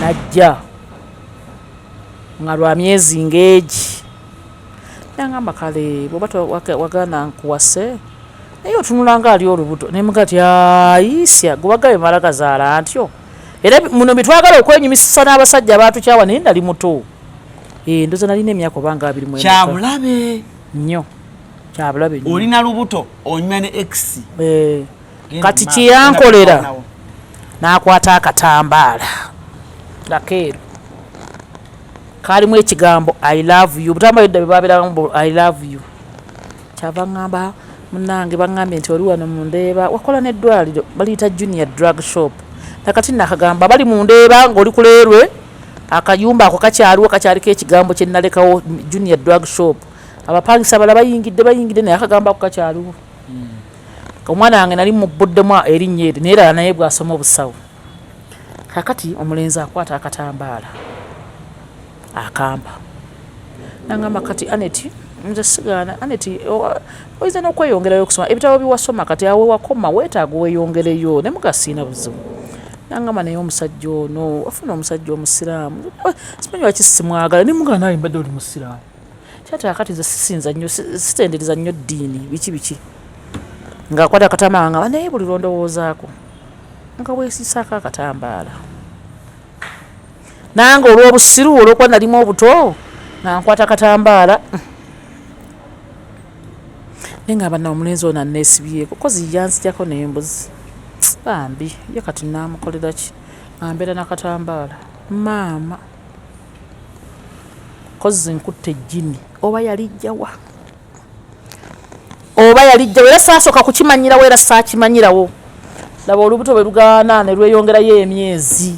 najja nga lwa myezi ng'egi nangamba kale bwoba wagana nkuwase naye otunulanga ali olubuto nemuga ti ayisya gwebagabe mala gazaala ntyo era muno bitwagala okwenyumisisa n'abasajja abatukyawa naye nali muto ndoza nalina emyaka obanga 20 kyabulabe nnyo kyabulabe nnyo olina lubuto onywa ne x kati kyeyankolera n'akwata akatambaala ngakeeru kaalimu ekigambo I love you butambaala edda bebabeeramu I love you kyava ngamba munnange baŋŋambye nti oli wano mundeeba wakola n'eddwaliro baliyita junior drug shop nakati nakagamba bali mundeeba ng'oli kuleerwe akayumba ako kacyaliko ekigambo kye nalekawo junior drug shop abapangisa bala bayingidde naye akagamba ako kakyaliwo omwana wange nali mubbuddemu erinnya eri naye era naye bw'asoma obusawo kakati omulenzi akwata akatambaala akamba nangamba kati aneti nze sigaana aneti oyinza n'okweyongerayo okusoma ebitabo biwasoma kati awe wakoma weetaaga weeyongereyo ne mugasiina buzibu nangamba naye omusajja ono wafuna omusajja omusiraamu simanyi lwaki simwagala nemugaa naye mbadde oli musiraamu kyate akati nze sisinza nnyo sitendereza nnyo ddiini biki ng'akwata akatambala nga naye buli lwondowoozaako nga bwesiisaako akatambaala nange olw'obusiru olw'okuba nalimu obuto nga nkwata akatambaala naye nga banna omulenzi ono anneesibyeko kozi yanzijako n'embuzi Bambi ye kati naamukolera ki ambeera n'akatambaala maama kozi nkutte ejjini oba yalijjawa era saasooka kukimanyirawo era saakimanyirawo laba olubuto bwe lugaana ne lweyongerayo emyezi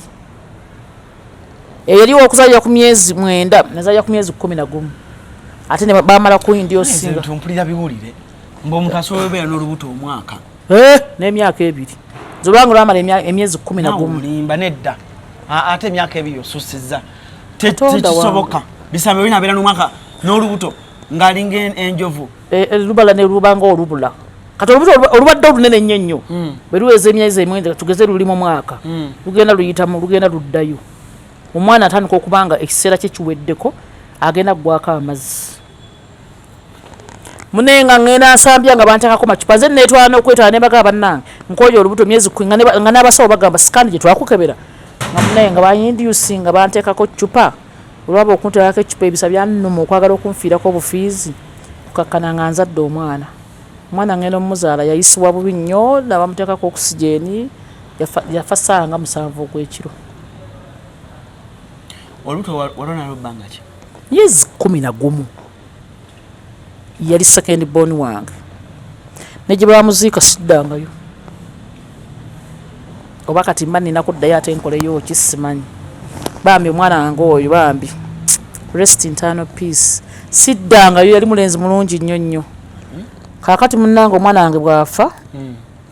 eyaliwo okuzaalira ku myezi 9 nezaalira ku myezi 11 ate ne baamala ku indi osinga mpulira biwulire ng'omuntu asobola obeera n'olubuto omwaka n'emyaka 2 zolwanga olwamala emyezi 11 mulimba nedda ate emyaka 2 osussizza tekisoboka Bisambi olina abeera n'omwaka n'olubuto ng'alinga enjovu lubala ne lubanga olubula kati olubuto olubadde olunene nnyo nnyo bwe luweza emyezi emwenda tugeze luli mu mwaka lugenda luyitamu lugenda luddayo omwana atandika okubanga ekiseera kye kiweddeko agenda gwako amazzi munenga ngenda nsambya nga bantekako macupa nze neetwala n'okwetwala ne bagamba bannange nkoye olubuto myezi nga n'abasawo bagamba sikandi gye twakukebera nga munenga bayindiusi nga bantekako cupa olwaba okunteekako ecupa ebisa byannuma okwagala okunfiirako obufiizi kukakkana nga nzadde omwana ngenda omumuzaala yayisibwa bubi nnyo nabamuteekako okusijeni yafa ssanga 7 ogw'ekiro olubuto walona lubbanga ki myezi 11 yali second born wange negye bamuziika siddangayo oba kati mba nina kuddayo ate nkoleyo ki simanyi Bambi omwana wange oyo Bambi rest in eternal peace siddangayo yali mulenzi mulungi nnyo nnyo kaakati munnange omwana wange bwafa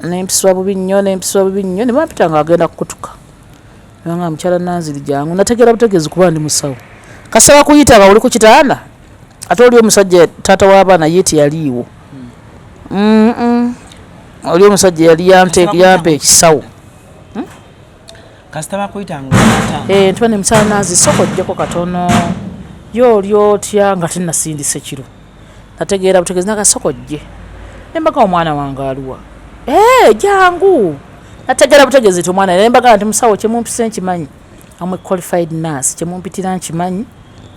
nempisibwa bubi nnyo ne bampita nga agenda kukutuka nga mukyala Nanziri jangu nategeera butegeezi kuba ndi musawo kasaba kuyita nga oli ku kitanda ate oli omusajja taata w'abaana ye teyaliiwo oli omusajja yali yampa ekisawo kasita bakuyitanga ntuba ne mukyala Nanziri soko ojjeko katono yo oli otya nga tennasindise kiro nategeera butegeezi nagasoko ojje nembaga omwana wange aluwa jangu nategeera butegeezi nti omwana nembaga nti musawo kyemumpise nkimanyi amwe qualified nurse kyemumpitira nkimanyi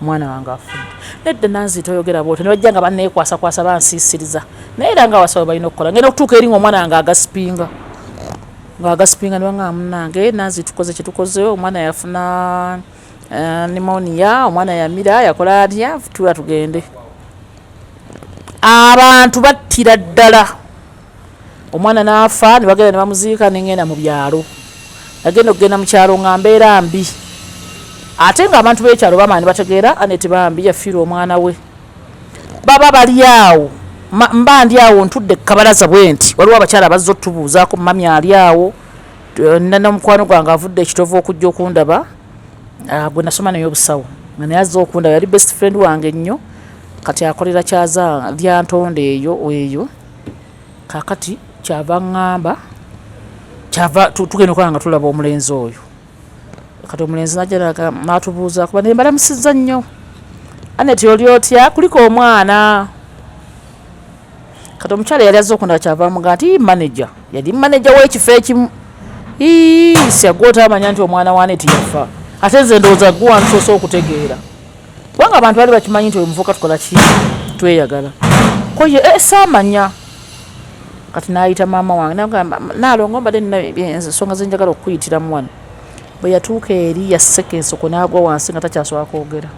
omwana wange afudde nedda Nanziri toyogera bwotyo ne bajja nga banneekwasakwasa bansiisiriza naye era nga abasawo balina okukola ngenda okutuuka eri nga omwana wange agasipinga ne banga munnange Nanziri tukoze kye tukoze omwana yafuna pneumonia omwana yamira yakola atya tuula tugende abantu battira ddala omwana n'afa ne bagenda ne bamuziika nengenda mu byalo nagenda okugenda mu kyalo nga mbeera mbi ate ng'abantu b'ekyalo bamaani bategeera Aneti Bambi yafiirwa omwana we baba bali awo mba ndi awo ntudde kabalaza bwe nti waliwo abakyala bazze otubuuzaako mami ali awo nina omukwano gwange avudde ekitovu okujja okundaba gwe nasoma naye obusawo nga naye azze okundaba yali best friend wange nnyo kati akolera kyaza lya ntonde eyo kakati kyava ŋŋamba tugenda okola nga tulaba omulenzi oyo kati omulenzi najja natubuuza kuba nembalamusizza nnyo Aneti oli otya kuliko omwana kati omukyala yali azze okundaba kyava muga nti manager yali manager w'ekifo ekimu syagwe otamanya nti omwana wa Aneti yafa ate nze ndowooza gwe wandisoose okutegeera kubanga abantu bali bakimanyi nti omuvuka tukola ki tweyagala koye saamanya kati n'ayita maama wange nagamba naalongo mbadde nina ensonga zenjagala okukuyitiramu wano bwe yatuuka eri yaseka ensoko n'agwa wansi nga takyasobola kwogera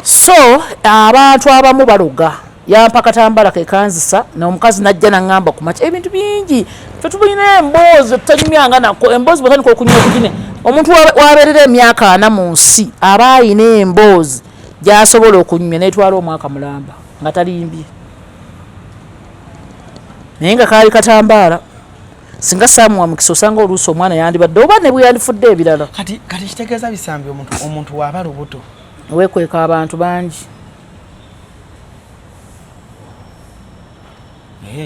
so abantu abamu baloga yampa katambala kekanzisa n'omukazi najja naŋŋamba ku makya ebintu bingi fe tulina emboozi tutanyumyanga nako emboozi bwetandika okunywa okugine omuntu wabeerera emyaka 4 mu nsi aba ayina emboozi gy'asobola okunyumya n'etwala omwaka mulamba nga talimbye naye nga kaali katambaala singa saamuwa mukisa osanga oluusi omwana yandibadde oba ne bwe yandifudde ebirala kati kitegeeza Bisambi omuntu waaba lubuto weekweka abantu bangi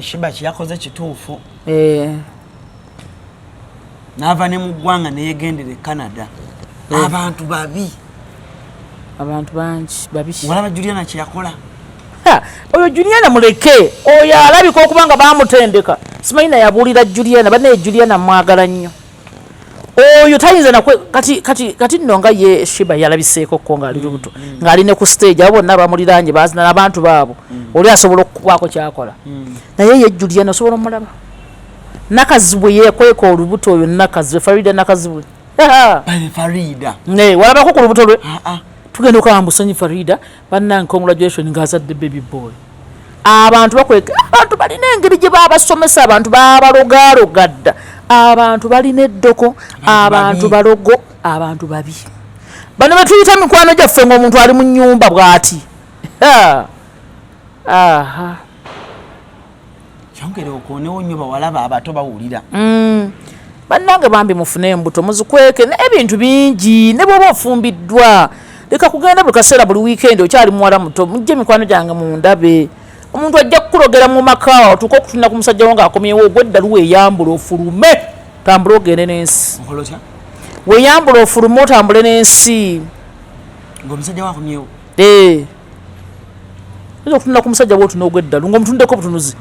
shiba kiyakoze kituufu n'ava ne mu ggwanga neyegendera Canada abantu babi abantu bangi babi walaba Juliana kyeyakola oyo Juliana muleke oyo alabika okubanga bamutendeka simanyi naye abuulira Juliana banne Juliana mwagala nnyo oyo tayinza nakwe kati nno nga ye Shiba yalabiseeko ko ng'ali lubuto ng'ali ne ku stage abo bonna bamuliranye bazina n'abantu baabo oli asobola okukwako kyakola naye ye Juliana osobola omulaba nakazibwe yekweka olubuto oyo nakazibwe Farida nakazibwe Farida ne walabako ku lubuto lwe tugenda okambusonyi Farida bannange congratulation ng'azadde baby boy abantu bakweka abantu balina engeri gye babasomesa abantu babalogaalogadda abantu balina eddoko abantu balogo abantu babi bano betuyita mikwano gyaffe ng'omuntu ali mu nnyumba bw'ati kyongere okwonewo nnyo bawalaba abato bawulira bannange bambi mufune embuto muzikweke n'ebintu bingi ne bw'oba ofumbiddwa leka kugenda buli kaseera buli wiikendi okyali muwala muto mujje mikwano gyange mundabe omuntu ajja kukulogera mu maka otuuka okutunda ku musajja wo ng'akomyewo ogwedda luweeyambula ofulume tambula ogende n'ensi weeyambula ofulume otambule n'ensi ng'omusajja wakomyewo oyinza okutunda ku musajja bwotuna ogweddalu ng'omutuddeko butunuzi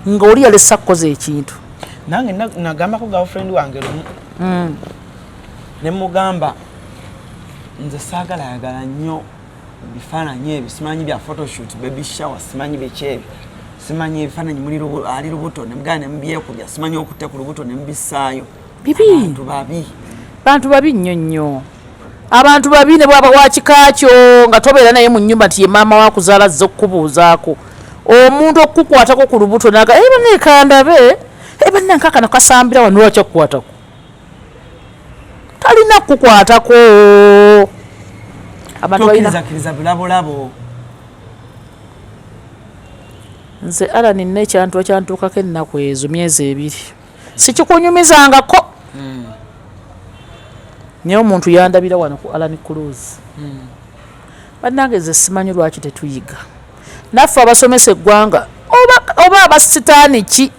ng'oli yalesa kukoza ekintu nange nagambako girlfriend wange lumu ne mugamba nze saagalagala nnyo bifaananyi ebyo simanyi bya photoshoot baby shower simanyi byekyebyo simanyi ebifaananyi muli ali lubuto ne mugana ne mubyekubya simanyi okutte ku lubuto ne mubissaayo bibi bantu babi nnyo nnyo abantu babi ne bwaba wakikakyo nga tobeera naye mu nnyumba nti ye maama wakuzaala azze okukubuuzaako omuntu okukukwatako ku lubuto naga baneekandabe bannankakano kasambira wano lwaki okukwatako talina kukukwatako abantu balina bulabulabo nze Alani nina ekyantu ekyantuukako ennaku ezo myezi 2 sikikunyumizangako naye omuntu yandabira wano ku ALLANCRUZ bannange nze simanyi lwaki tetuyiga naffe abasomesa eggwanga oba abasitaani ki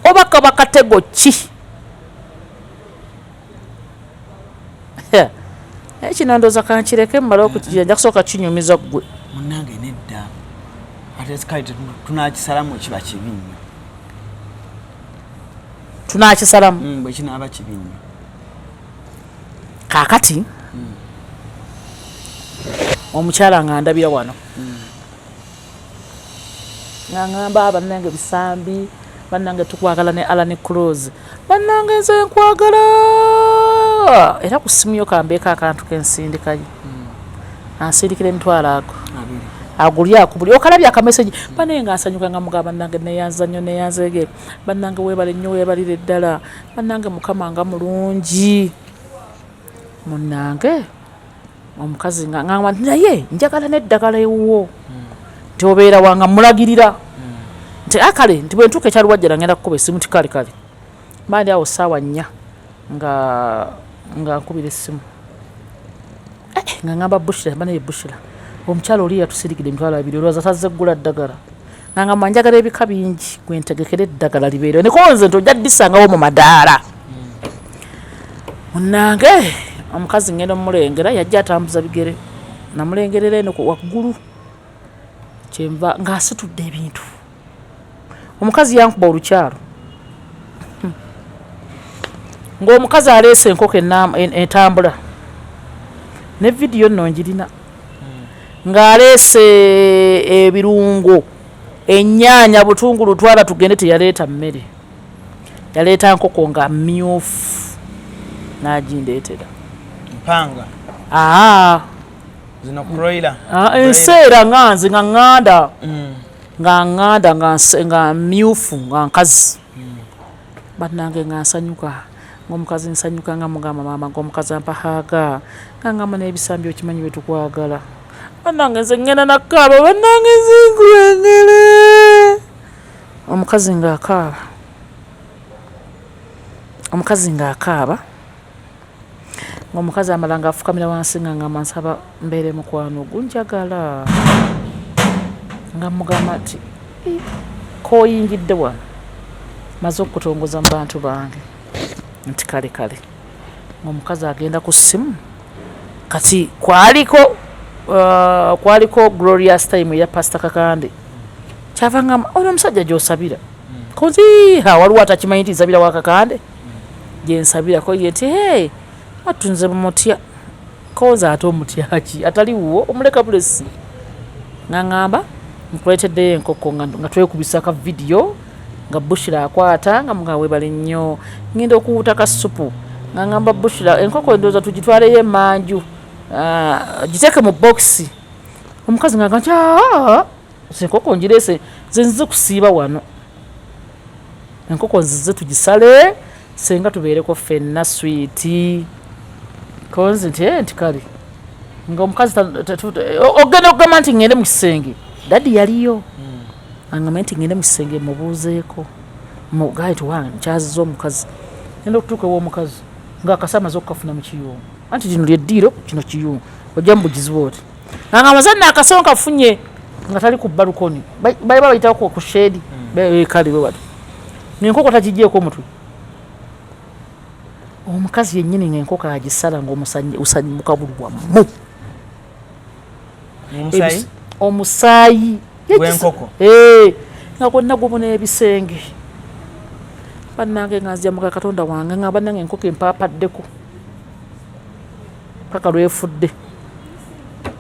oba kaba katego ki kino ndooza kankireke mmala okukigira nja kusooka kinyumiza ggwe munnange nedda ate kale tunakisalamu ekiba kibi nnyo tunakisalamu bwe kinaaba kibi nnyo kaakati omukyala nga ndabira wano nga ngamba bannange Bisambi bannange tukwagala ne ALLANCRUZ bannange nze nkwagala era ku simu yo kambeeko akantu kensindikayo ansindikira emitwalo ago aguli akubuli okalabya akameseji bane nga nsanyuka nga mugaba bannange neyanza nnyo neyanzege bannange weebale nnyo weebalire ddala bannange Mukama nga mulungi munnange omukazi nga ngamba naye njagala n'eddagala ewuwo nti obeera wanga mulagirira nti akale nti bwe ntuuka ekyaliwajjala ngenda kukuba essimu ti kale mbaandi awo ssaawa 4 nga nkubira essimu nga ngamba Bushira banaye Bushira omukyala oli yatusirikira emitwalo 2 olwaza tazze ggula ddagala nga ngamba njagala ebika bingi gwentegekera eddagala libeerewo neko nze nti ojja ddisangawo mu madaala munnange omukazi ngenda omulengera yajja atambuza bigere namulengerera eno waggulu kyenva ng'asitudde ebintu omukazi yankuba olukyalo ng'omukazi aleese enkoko entambula ne vidiyo nno njirina ng'aleese ebirungo ennyaanya butungulu twala tugende teyaleeta mmere yaleeta nkoko nga myufu n'agindeetera mpanga zino broiler enseera nganze nga nganda nga myufu nga nkazi bannange nga nsanyuka ng'omukazi nsanyuka nga mugamba maama ng'omukazi ampahaaga nga ngamba n'ebisambi okimanyi bwe tukwagala bannange nze ngenda nakkaaba bannange zinkulengere omukazi ng'akaaba ng'omukazi amala ng'afukamira wansi nga ngamba nsaba mbeere mukwano gunjagala nga mugamba nti koyingidde wano maze okutongoza mu bantu bange nti kale ng'omukazi agenda ku ssimu kati kwaliko glorious time ya Pastor Kakande kyavanga ono omusajja gy'osabira kozi waliwo atakimanyi nti nsabira wakakande gyensabirako yeti atunze mumutya kozi ate omutyaki ataliwo omuleka bulesi ngangamba nkuleteddeyo enkoko nga twekubisa ka vidiyo nga Bushira akwata nga mugawe bali nnyo ngenda okuwuta ka supu ngangamba Bushira enkoko endooza tugitwaleyo emanju giteeke mu bokisi omukazi nganga enkoko njirese zenzize kusiiba wano enkoko nzize tugisale senga tubeereko ffenna switi konzi nti kale nga omukazi ogenda okugamba nti ngende mu kisenge dadi yaliyo angamba nti ngende mu kisenge mubuuzeeko mugaye tuwange nkyaziza omukazi genda okutuuka ew'omukazi ngaakasamaze okukafuna mu kiyungu anti kino lyeddiiro kino kiyungu ojja mubugizi bwoti angamba zanna akasewo kafunye nga tali ku balukoni bali bayitako ku shedi kale bwe bati n'enkoko tagigyeko omutwe omukazi yennyini ng'enkoko agisala ng'omusanyuka bulwamu omusaayi gw'enkoko nga gonna gubuna ebisenge bannange nganzija muka katonda wange nga bannange enkoko empaapaddeko paka lwefudde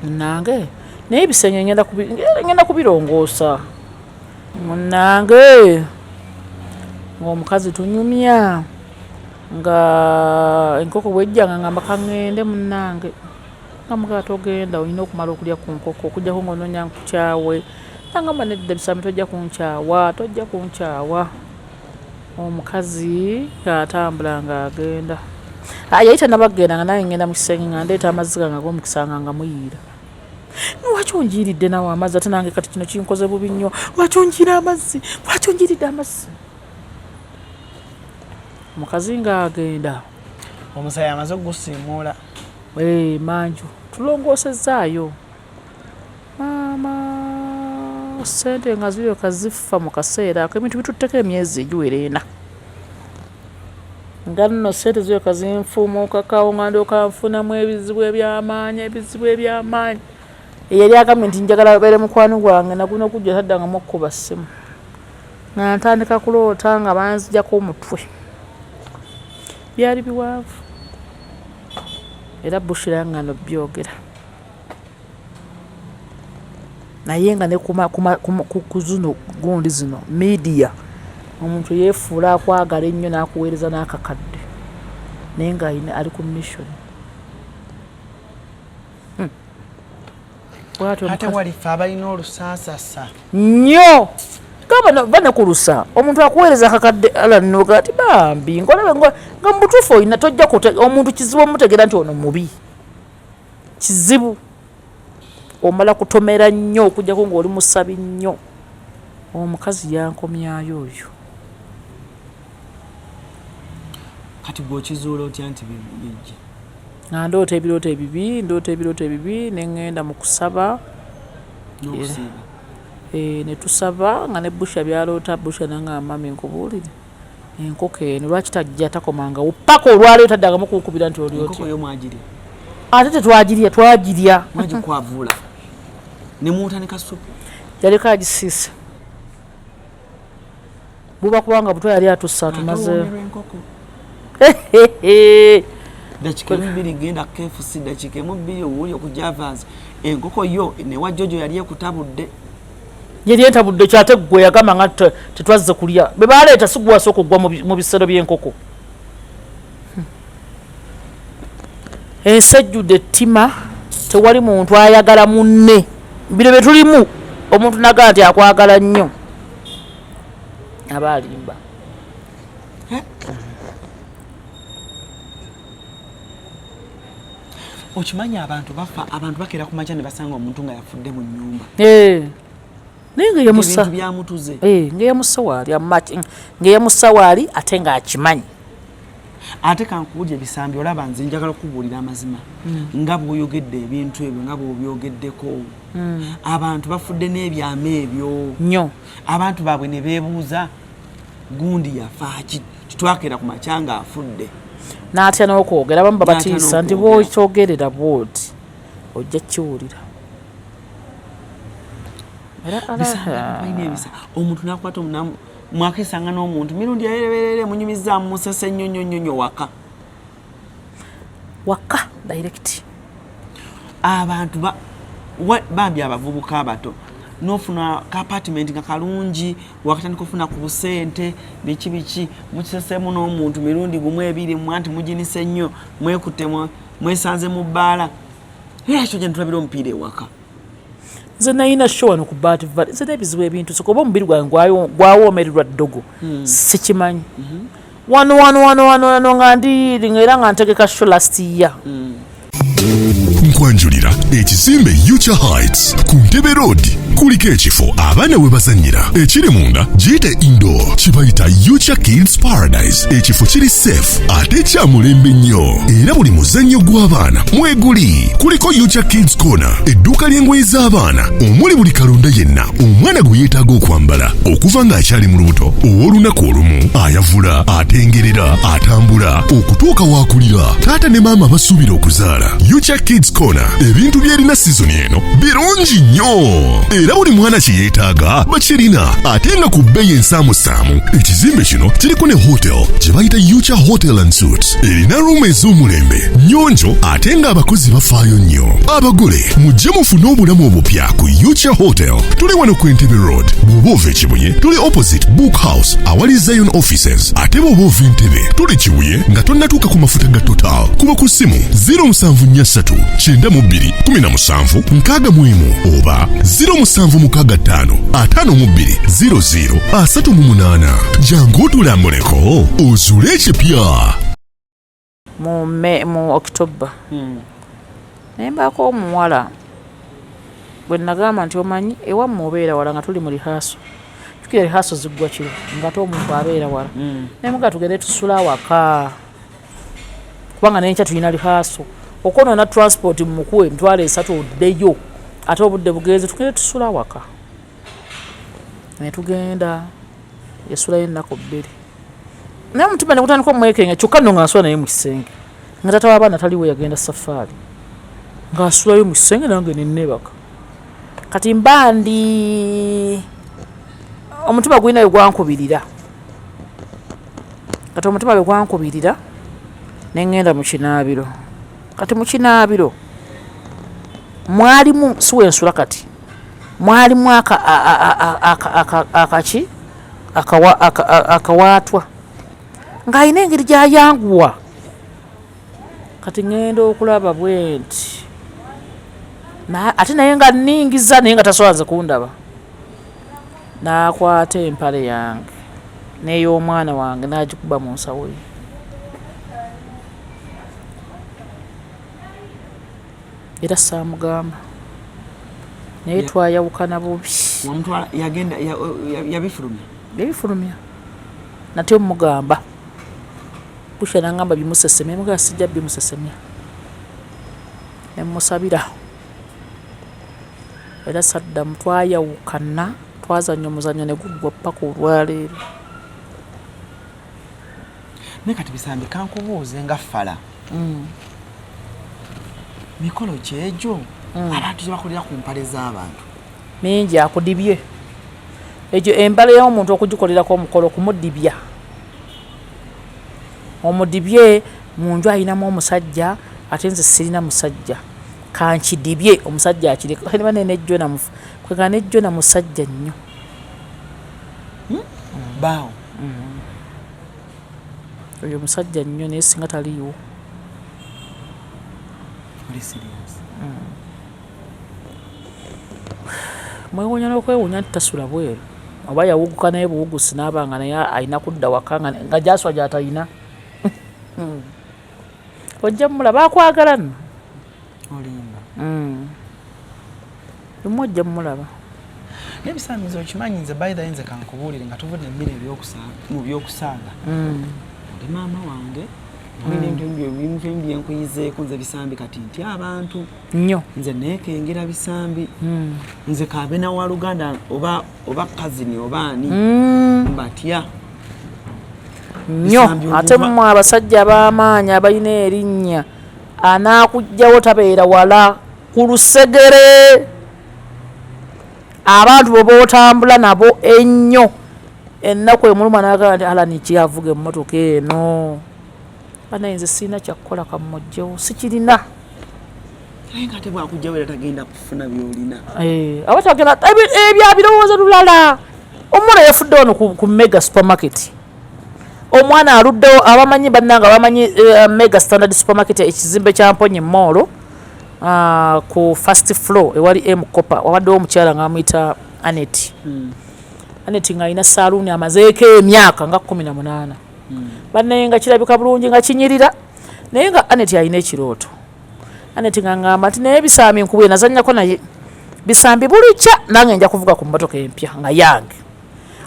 nange naye ebisenge ngenda kubirongoosa munnange ng'omukazi tunyumya nga enkoko bwejja nga ngamba kaŋŋende munnange nga mugaa togenda olina okumala okulya ku nkoko okujjako ng'ononya nkukyawe nangamba nedda Bisambi tojja kunkyawa omukazi ng'atambula ng'agenda yayita nabagenda nga naye ngenda mu kisenge nga ndeeta amazzi gange ag'omukisa nga muyiira lwaki onjiiridde nawe amazzi ate nange kati kino kinkoze bubi nnyo lwaki onjiiridde amazzi omukazi ng'agenda omusaayi amaze okugusiimuula manju tulongoosezaayo maama sente nga ziryoka zifa mu kaseera ako ebintu bitutteko emyezi egiwera ena nga nno sente ziryoka zinfuumuukakawo nga ndooka nfunamu ebizibu ebyamaanyi eyali agambye nti njagala babeere mukwano gwange naguno okujja taddangamu okkuba ssimu nga ntandika kuloota nga banzijjako omutwe byali biwanvu era Bushira nga no byogera naye nga ne ku zino gundi zino media omuntu yeefuula akwagala ennyo n'akuweereza n'akakadde naye nga ali ku mission ate walife abalina olusaasasa nnyo bane kulusa omuntu akuweereza akakadde alanoga ati bambi ngolabe nga mubutuufu olina tojja omuntu kizibu omutegera nti ono mubi kizibu omala kutomera nnyo okujjako ng'oli musabi nnyo omukazi yankomyayo oyo kati gwokizuula otya nti bijja nga ndoota ebirooto ebibi neŋŋenda mu kusaba n'okusiiba ne tusaba nga ne Busha byaloota Busha nanga mami nkubuulire enkoko eno lwaki tajja takomangawo paka olwaleero taddangamu kunkubira nti oli otya ate tetwagirya twagirya mwagikwavula ne muwutanika supu yaliko agisiise buba kubanga Butwa yali atussa atumaze dakika 2 genda KFC dakika 2 owuli okujja avansi enkoko yo newa Jojo yali ekutabudde yali entabudde kyate gwe yagamba nga tetwazze kulya be baleeta sigwasa okugwa mu bisero by'enkoko ensejjudde ettima tewali muntu ayagala munne bino bye tulimu omuntu nagaa nti akwagala nnyo aba alimba okimanya abantu bafa abantu bakera ku makya ne basanga omuntu nga yafudde mu nnyumba naye ngeyamusa waali ate ng'akimanyi ate kankuwulye Bisambi olaba nze njagala okubuulira amazima nga bw'oyogedde ebintu ebyo nga bw'obyogeddeko abantu bafudde n'ebyama ebyo nnyo abantu baabwe ne beebuuza gundi yafaaki kitwakera ku makya ng'afudde n'atya n'okwogera bamu babatiisa nti bw'okyogerera bw'oti ojja kiwulira omuntu nakwata omunamu mwakesanga n'omuntu mirundi yayereberere munyumizaamu musese nnyonnyonnyonyo waka direct. Abantu Bambi abavubuka abato nofuna ka apartment nga kalungi wakatandika ofuna ku busente biki mukisesemu n'omuntu mirundi gumu ebiri mwanti mujinise nnyo mwekutte mwesanze mu bbaala era ekyo gye ntulabira omupiira ewaka. Nze nayina show wano ku Bat Valley nze n'ebizibu ebintu sokoba omubiri gwange gwawoomererwa Dogo sikimanyi wano nga ndi era nga ntegeka show last year. Nkwanjulira ekizimbe Yucha Heights ku Ntebe Road kuliko ekifo abaana we bazannyira ekiri munda giyite indoor kibayita Yucha Kids Paradise. Ekifo kiri safe ate kya mulembe nnyo era buli muzannyo gw'abaana mweguli. Kuliko Yucha Kids Corner edduuka ly'engoye z'abaana omuli buli kalonda yenna omwana gwe yeetaaga okwambala okuva ng'akyali mu lubuto ow'olunaku olumu ayavula atengerera atambula okutuuka waakulira taata ne maama basuubira okuzaala. Yucha Kids Corner ebintu byerina sizoni eno birungi nnyo era buli mwana kye yeetaaga bakirina ate nga ku bbeeyi ensaamusaamu. Ekizimbe kino kiriko ne hotel gye bayita Yucha Hotel and Suites erina ruumu ez'omulembe nnyonjo ate ng'abakozi bafaayo nnyo. Abagole mujje mufune obulamu obupya ku Yucha Hotel. Tuli wano ku Entebbe Road. Bw'oba ova Kibuye tuli opposite Book House awali Zion Offices ate bw'oba ova Entebbe tuli Kibuye nga tonnatuuka ku mafuta ga Total. Kuba ku ssimu 0743 92 17 61 oba 0765 52 00 38. Jangu otulambuleko ozuule ekipya. Mu October nembaako omuwala bwe nagamba nti omanyi ewammwe obeera wala nga tuli mu lihaso tukira lihaso ziggwa kiro nga te omuntu abeera wala nemuga tugende tusula waka kubanga nenkya tulina lihaso okonoona transport mumukuwe emitwalo 3 oddeyo ate obudde bugenze tugende tusula waka netugenda yasulayo ennaku 2 naye omutima ne gutandika omwekenga kyokka nno nga nsula naye mu kisenge nga taata w'abaana taliwo yagenda safaari ng'asulayo mu kisenge nange nennebaka kati mbandi omutima gulina bwe gwankubirira kati omutima bwe gwankubirira ne ŋŋenda mu kinaabiro kati mu kinaabiro mwalimu siwe nsula kati mwalimu akawaatwa ng'alina engeri gy'ayanguwa kati ŋŋenda okulaba bwe nti ate naye nga nningiza naye nga tasobola kundaba n'akwata empale yange n'ey'omwana wange n'agikuba mu nsawo ye era saamugamba naye twayawukana bubi yabifulumya nate omugamba busha nangamba bimusesemya mugaa sijja bimusesemya nemusabira era saddamu twayawukana twazanya omuzanyo ne guggwa paka olwaleero naye kati Bisambi kankubuuze nga ffala mikolo kyegyo abantu gye bakolera ku mpale z'abantu mingi akudibye egyo embale y'omuntu okugikolerako omukolo kumudibya omudibye mu nju ayinamu omusajja ate nze sirina musajja kankidibye omusajja akireka kaliba nenejjo namufu kwega nejjo na musajja nnyo baawo oyo musajja nnyo naye singa taliiwo mwewonya n'okwewunya nti tasula bweru oba yawuguka naye buwugusi n'abanga naye alina kudda waka nga gyaswa gy'atalina ojja mumulaba akwagala nno lumu ojja mumulaba naye Bisambi nze okimanyi nze bayida nze kankubuulire nga tuvudde emmere mu byokusaaga ndi maama wange ebintu ebimu byenkuyizeeko nze Bisambi kati nti abantu nnyo nze neekengera Bisambi nze kabena wa Luganda oba kazini oba ani mbatya nnyo ate mmwe abasajja b'amaanyi abalina erinnya anaakugjawo tabeera wala ku lusegere abantu bo botambula nabo ennyo ennaku emuluma n'agamba nti Allan kyavuga emmotoka eno banayinze sirina kyakukola kamujjewo sikirina naye nga ate bwakujjawo era tagenda kufuna byolina aba tagenda ebyabirowoozo lulala omwana yafudde wano ku mega supermarket omwana aluddewo abamanyi bannanga abamanyi mega standard supermarket ekizimbe kya Mponye Mall ku first floor ewali Mkopa wawaddewo omukyala nga amuyita Anet Anet nga alina saaluuni amazeeko emyaka nga 18 bannaye nga kirabika bulungi nga kinyirira naye nga Anet alina ekirooto Anet nga ngamba nti naye Bisambi nkubwe nazannyako naye Bisambi bulikya nange nja kuvuga ku mmotoka empya nga yange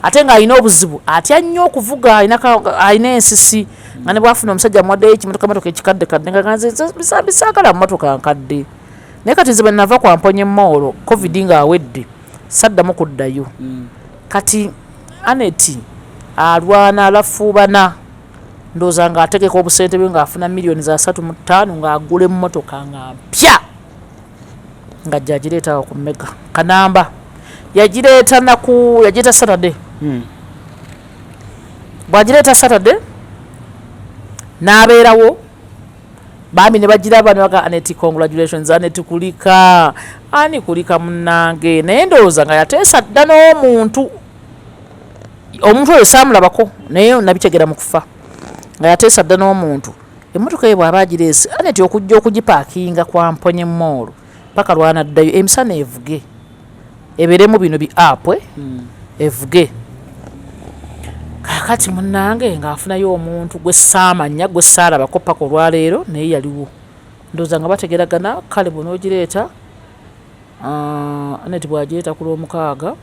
ate nga alina obuzibu atya nnyo okuvuga alina ensisi nga ne bwafuna omusajja mwaddeyo ekimotoka ekikaddekadde nga ganze Bisambi saagala mmotoka nkadde naye kati nze bwe nava kwa Mponye Mall covid nga awedde saddamu kuddayo kati Anet alwana alafuubana ndowooza nga ategeka obusente bwe ng'afuna millioni za 3.5 ng'agula emmotoka nga mpya nga ajja agireeta ku mega kanamba yagireeta Saturday bw'agireeta Saturday n'abeerawo Bambi ne bagiraba ne baga Anet congratulations Anet kulika ani kulika munnange naye ndowooza nga yateesa dda n'omuntu oyo saamulabako naye nabitegera mu kufa nga yateesa dda n'omuntu emmotoka ye bw'aba agireese Anet okujja okugipaakinga kwa Mponye Mall paka lwanaddayo emisana evuge ebeeremu bino bi app evuge kakati munnange ng'afunayo omuntu gwe saamanya gwe saalabako paka olwaleero naye yaliwo ndowooza nga bategeragana kale bw'onoogireeta Anet bw'agireeta ku Lwomukaaga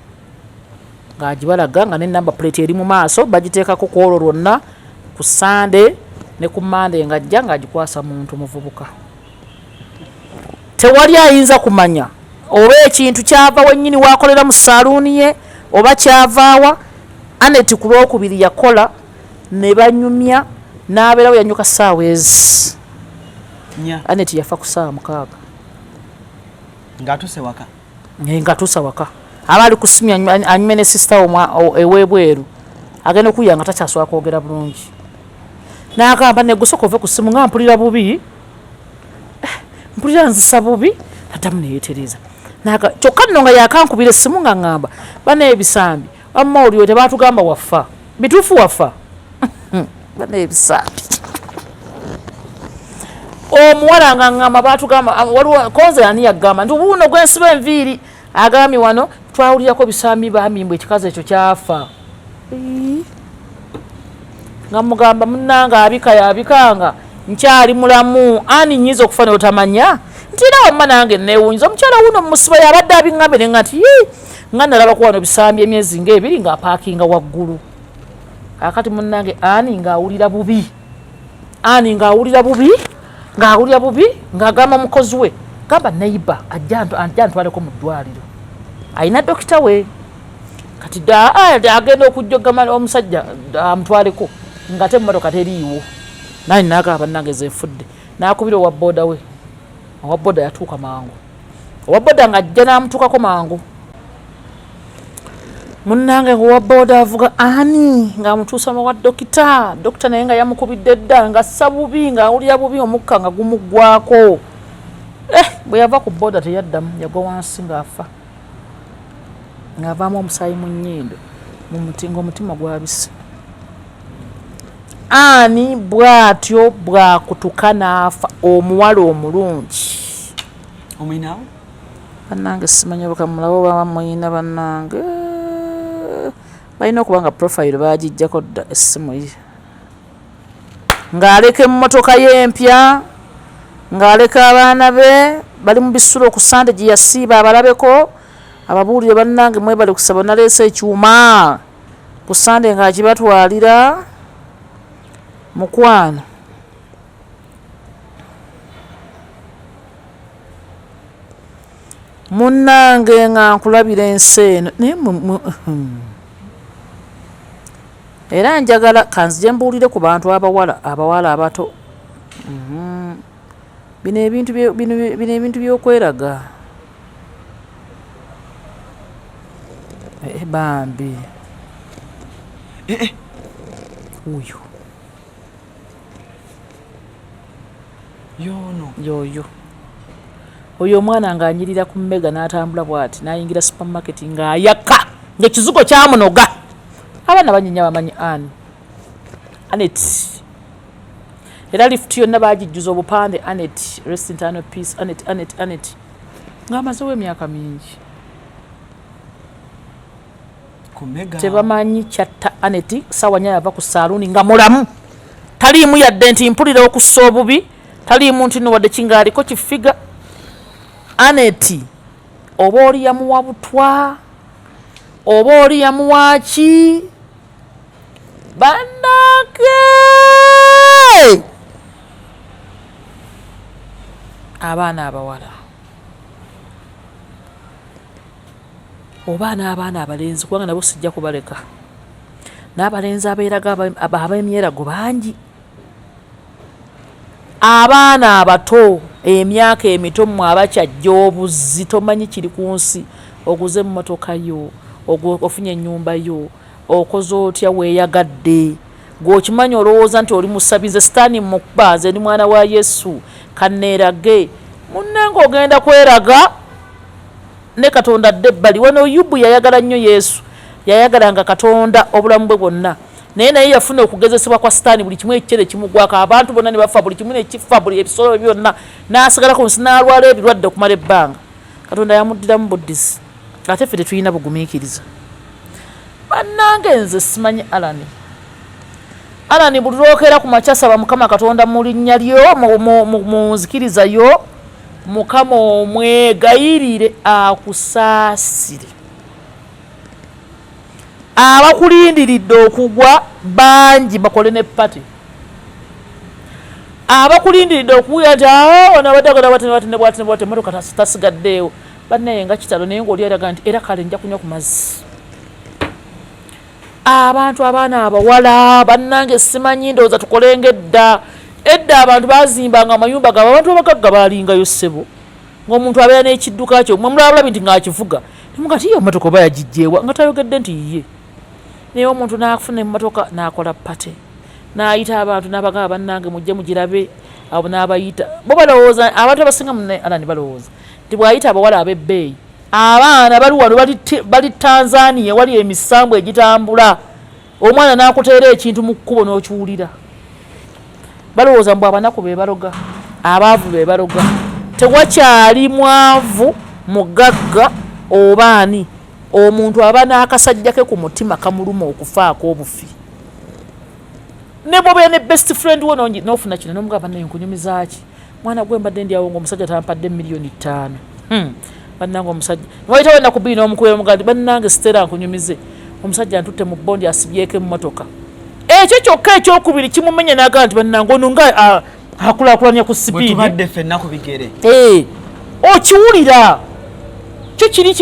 ng'agibalaga nga n'ennamba plate eri mu maaso bagiteekako ku olwo lwonna ku Sunday ne ku Monday ng'ajja ng'agikwasa muntu muvubuka tewali ayinza kumanya oba ekintu kyava wennyini waakolera mu saaluuni ye oba kyavaawa Anet ku lwokubiri yakola ne banyumya n'abeerawo yanyuka ssaawa ezi Anet yafa ku ssaawa 6 ng'atuuse waka aba ali ku simu anyume ne sisita ewebweru agenda okuya nga takyasobola kwogera bulungi n'agamba negusooka ove ku simu nga mpulira bubi mpulira nzisa bubi addamu neyeetereza kyokka nno nga yakankubira essimu nga ŋŋamba banaye Bisambi wamma oliwo tebaatugamba waffa bituufu waffa banaye Bisambi omuwala nga ŋŋamba baatugamba waliwo konze ani yagamba nti obuuno gwensiba enviiri agambye wano twawulirako Bisambi bamimbwa ekikazi ekyo kyafa nga mugamba munnanga yabikanga nkyali mulamu ani nyiza okufana otamanya nti era wamma nange neewuunyiza omukyala wuno mumusiba yabadde abingambe ne nga nti nga nalabako wano Bisambi emyezi ng'ebiri ng'apaakinga waggulu akati munnange ani ng'awulira bubi ng'agamba mukozi we gamba neighbor ajja ntwaleko mu ddwaliro ayina dokita we kati agenda okujjogama omusajja amutwaleko nga te emmotoka teriiwo nani nagamba nange zenfudde nakubira owa boda we owa boda yatuuka mangu owa boda nga ajja namutuukako mangu munnange owa boda avuga ani ng'amutuusa wa dokita naye nga yamukubidde dda nga ssa bubi ng'awulira bubi omukka nga gumuggwako bwe yava ku boda teyaddamu yagwa wansi ng'afa ng'avaamu omusaayi mu nnyindo ng'omutima gwabise ani bw'atyo bwakutuka n'afa omuwala omulungi omwinaawo bannange simanyi bukamulabo bamuyina bannange balina okuba nga profile bagijjako dda essimu ye ng'aleka emmotoka ye empya ng'aleka abaana be bali mu bisulo ku Sande gye yasiiba abalabeko ababuulire bannange mwebale kusaba naleese ekyuma ku Sande ng'akibatwalira mukwano munnange nga nkulabira ensi eno naye era njagala kanzije mbuulire ku bantu abawala abato bino ebintu by'okweraga Bambi uyo yoyo oyo omwana ng'anyirira ku mmega n'atambula bw'ati n'ayingira supermarket ng'ayaka ng'ekizugo kyamunoga abaana banyinya bamanyi Anet era lift yonna baagijjuza obupande Anet rest in eternal peace Anet ng'amazewo emyaka mingi tebamanyi kyatta Anet sawa nya yava ku saaluuni nga mulamu taliimu yadde nti mpulira okussa obubi taliimu nti no wadde kingaaliko kifiga Anet oba oli yamuwa butwa oba oli yamuwaki bannange abaana abawala oba n'abaana abalenzi kubanga nabo sijja kubaleka n'abalenzi abeeraga ab'emyerago bangi abaana abato emyaka emito mmwe abakyajja obuzzi tomanyi kiri ku nsi oguze emmotoka yo ofunye ennyumba yo okoze otya weeyagadde gw'okimanyi olowooza nti oli musabize sitaani mukuba nze ndi mwana wa Yesu kanneerage munnange ogenda kweraga ne Katonda adde ebbali wano Yubu yayagala nnyo Yesu yayagalanga Katonda obulamu bwe bwonna naye yafuna okugezesebwa kwa sitaani buli kimu ekikere kimugwako abantu bonna ne bafa buli kimu nekifa buli ebisolo byonna n'asigalako nsi n'alwala ebirwadde okumala ebbanga Katonda yamuddiramu buddizi ate ffe tetulina bugumiikiriza bannange nze simanyi Alani buli lwokeera ku makya saba Mukama Katonda mu linnya lyo mu nzikiriza yo Mukama omwegayirire akusaasire abakulindiridde okugwa bangi bakole ne pati abakulindiridde okuwuya nti onabaddagadabwati emotoka tasigaddeewo bannaye nga kitalo naye ng'oli eraga nti era kale nja kunywa ku mazzi abantu abaana abawala bannange simanyi ndowooza tukolenga edda abantu bazimbanga amayumba gaabwe abantu abagagga baalingayo ssebo ng'omuntu abeera n'ekidduka kyo mwe mulaba bulabi nti ng'akivuga nemuga nti yo mmotoka oba yagijjeewa nga tayogedde nti ye naye omuntu n'afuna emmotoka n'akola pate n'ayita abantu n'abagamba bannange mujje mugirabe abo n'abayita bo balowooza abantu abasinga Alani balowooza nti bw'ayita abawala ab'ebbeeyi abaana bali wano bali Tanzania wali emisambu egitambula omwana n'akuteera ekintu mu kkubo n'okiwulira balowooza mbu abanaku be baloga abaavu be baloga tewakyali mwavu mugagga obaani omuntu aba n'akasajja ke ku mutima kamuluma okufaako obufi ne bwobeera ne best friend wo n'ofuna kino n'omugamba naye nkunyumiza ki mwana gwe mbadde ndi awo ng'omusajja tampadde $5,000,000 bannange omusajja wayitawo ennaku bbiri n'omukubeera omugandi bannange Stella nkunyumize omusajja ntutte mu bondi asibyeko emmotoka ekyo kyokka ekyokubiri kimumenye n'agamba nti bannange ono nga akulaakulanya ku sipiidi bwetubadde ffenna ku bigere okiwulira kyo kiri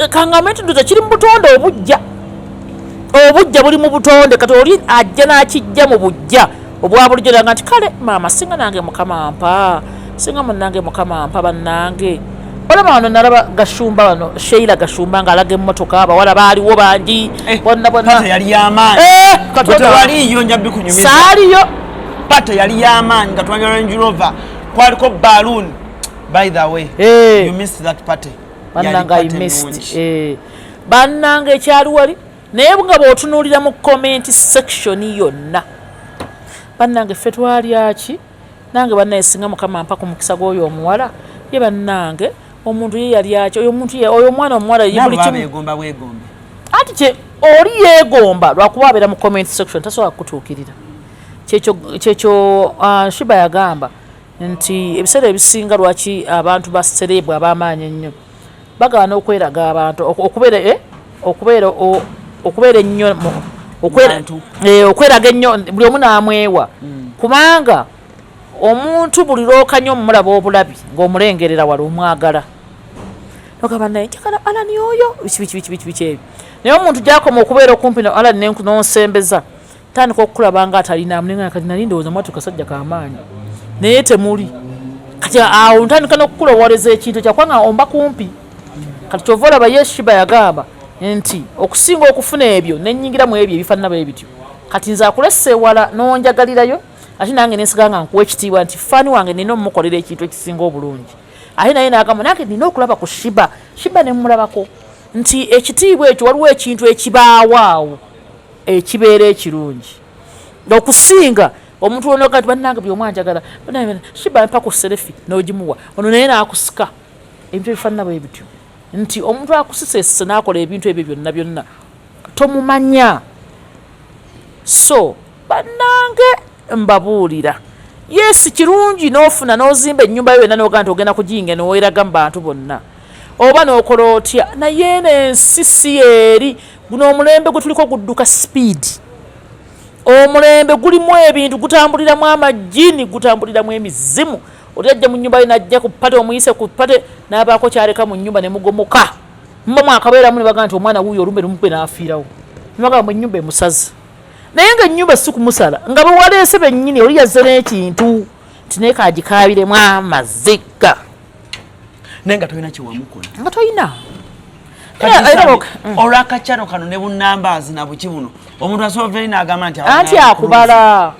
kangambe nti ndoza kiri mu butonde obujja buli mu butonde kati oli ajja n'akijja mu bujja obwa bulijjo nga nti kale maama singa nange Mukama mpa singa munnange Mukama mpa bannange olaba wano nalaba Gashumba wano Sheila Gashumba ng'alaga emmotoka abawala baaliwo bangi bonna pata yali y'amaanyi waliyo njabbi kunyumiza saaliyo pata yali y'amaanyi nga twanya Range Rover kwaliko balloon by the way you missed that party bannange I missed bannange ekyali wali naye nga bw'otunuulira mu comment section yonna bannange ffe twalyaki nange bannaye singa Mukama mpa ku mukisa gw'oyo omuwala ye bannange omuntu ye yalyaki oyo omwana omuwala buli kimu ati kye oli yeegomba lwakuba abeera mu comment section tasobola kutuukirira kyekyo Shiba yagamba nti ebiseera ebisinga lwaki abantu ba celebwa ab'amaanyi ennyo bagaana okweraga abantu okubeera ennyo okweraga ennyo buli omu n'amwewa kubanga omuntu buli lwokanya omulaba obulabi ng'omulengerera wala omwagala nogamba naye njagala Alani oyo biki ebyo naye omuntu gyakoma okubeera okumpi na Alani n'onsembeza tandika okukulaba nga atalina mulenga kati nali ndowooza mwatu kasajja k'amaanyi naye temuli kati awo ntandika n'okukulowooleza ekintu kyakwanga omba kumpi kati kyova olaba ye Shiba yagamba nti okusinga okufuna ebyo nenyingira mu ebyo ebifaanana bwe bityo kati nze akulese ewala n'onjagalirayo ate nange nensiga nga nkuwa ekitiibwa nti faani wange nina omukolera ekintu ekisinga obulungi ate naye n'agamba nange nina okulaba ku shiba ne mmulabako nti ekitiibwa ekyo waliwo ekintu ekibaawo ekibeera ekirungi okusinga omuntu onoga ti bannange byomwanjagala shiba mpa ku serefi n'ogimuwa ono naye n'akusika ebintu ebifaanana bwe bityo nti omuntu akusisese n'akola ebintu ebyo byonna tomumanya so bannange mbabuulira yes kirungi n'ofuna n'ozimba ennyumba yo yonna n'ogaa nti ogenda kugiyinga n'oweraga mu bantu bonna oba n'okola otya naye n'ensi si eri guno omulembe gwe tuliko gudduka speed omulembe gulimu ebintu gutambuliramu amajjini gutambuliramu emizimu otajja mu nnyumba yo najja ku ppate omuyise ku ppate n'abaako kyaleka mu nnyumba ne mugomoka mba mwakabeeramu ne bagaa nti omwana wuuyo olumbe lumukwe n'afiirawo ne bagaa mu ennyumba emusaze naye nga ennyumba si kumusala nga bwe waleese bennyini oli yazze n'ekintu nti naye kaagikaabiremu amaziga naye nga tolina kyewamukola nga tolina olwakakyano kano ne bunnambaazi na buki buno omuntu asobola n'agamba nti akubala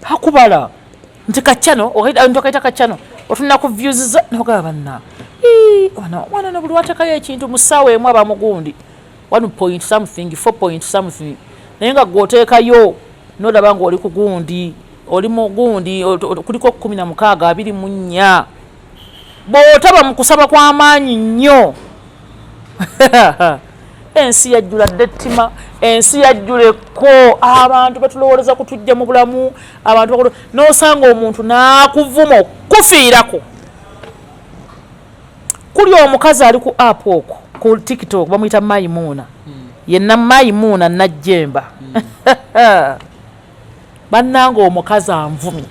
akubala nti kakyano ntokayita kakyano otunula ku views nogaba banna omwana no buli watekayo ekintu mu ssaawa emu aba mugundi 1 point something 4 point something naye nga gwoteekayo nolaba nga oli ku gundi oli mu gundi kuliko 16 24 bw'otaba mu kusaba kw'amaanyi nnyo ensi yajjula dettima ensi yajjuleko abantu batulowooleza kutujja mu bulamu abantu n'osanga omuntu n'akuvuma okufiirako kuli omukazi ali ku app okwo ku tiktok bamuyita mayimuuna yenna mayimuuna najjemba bannanga omukazi anvumye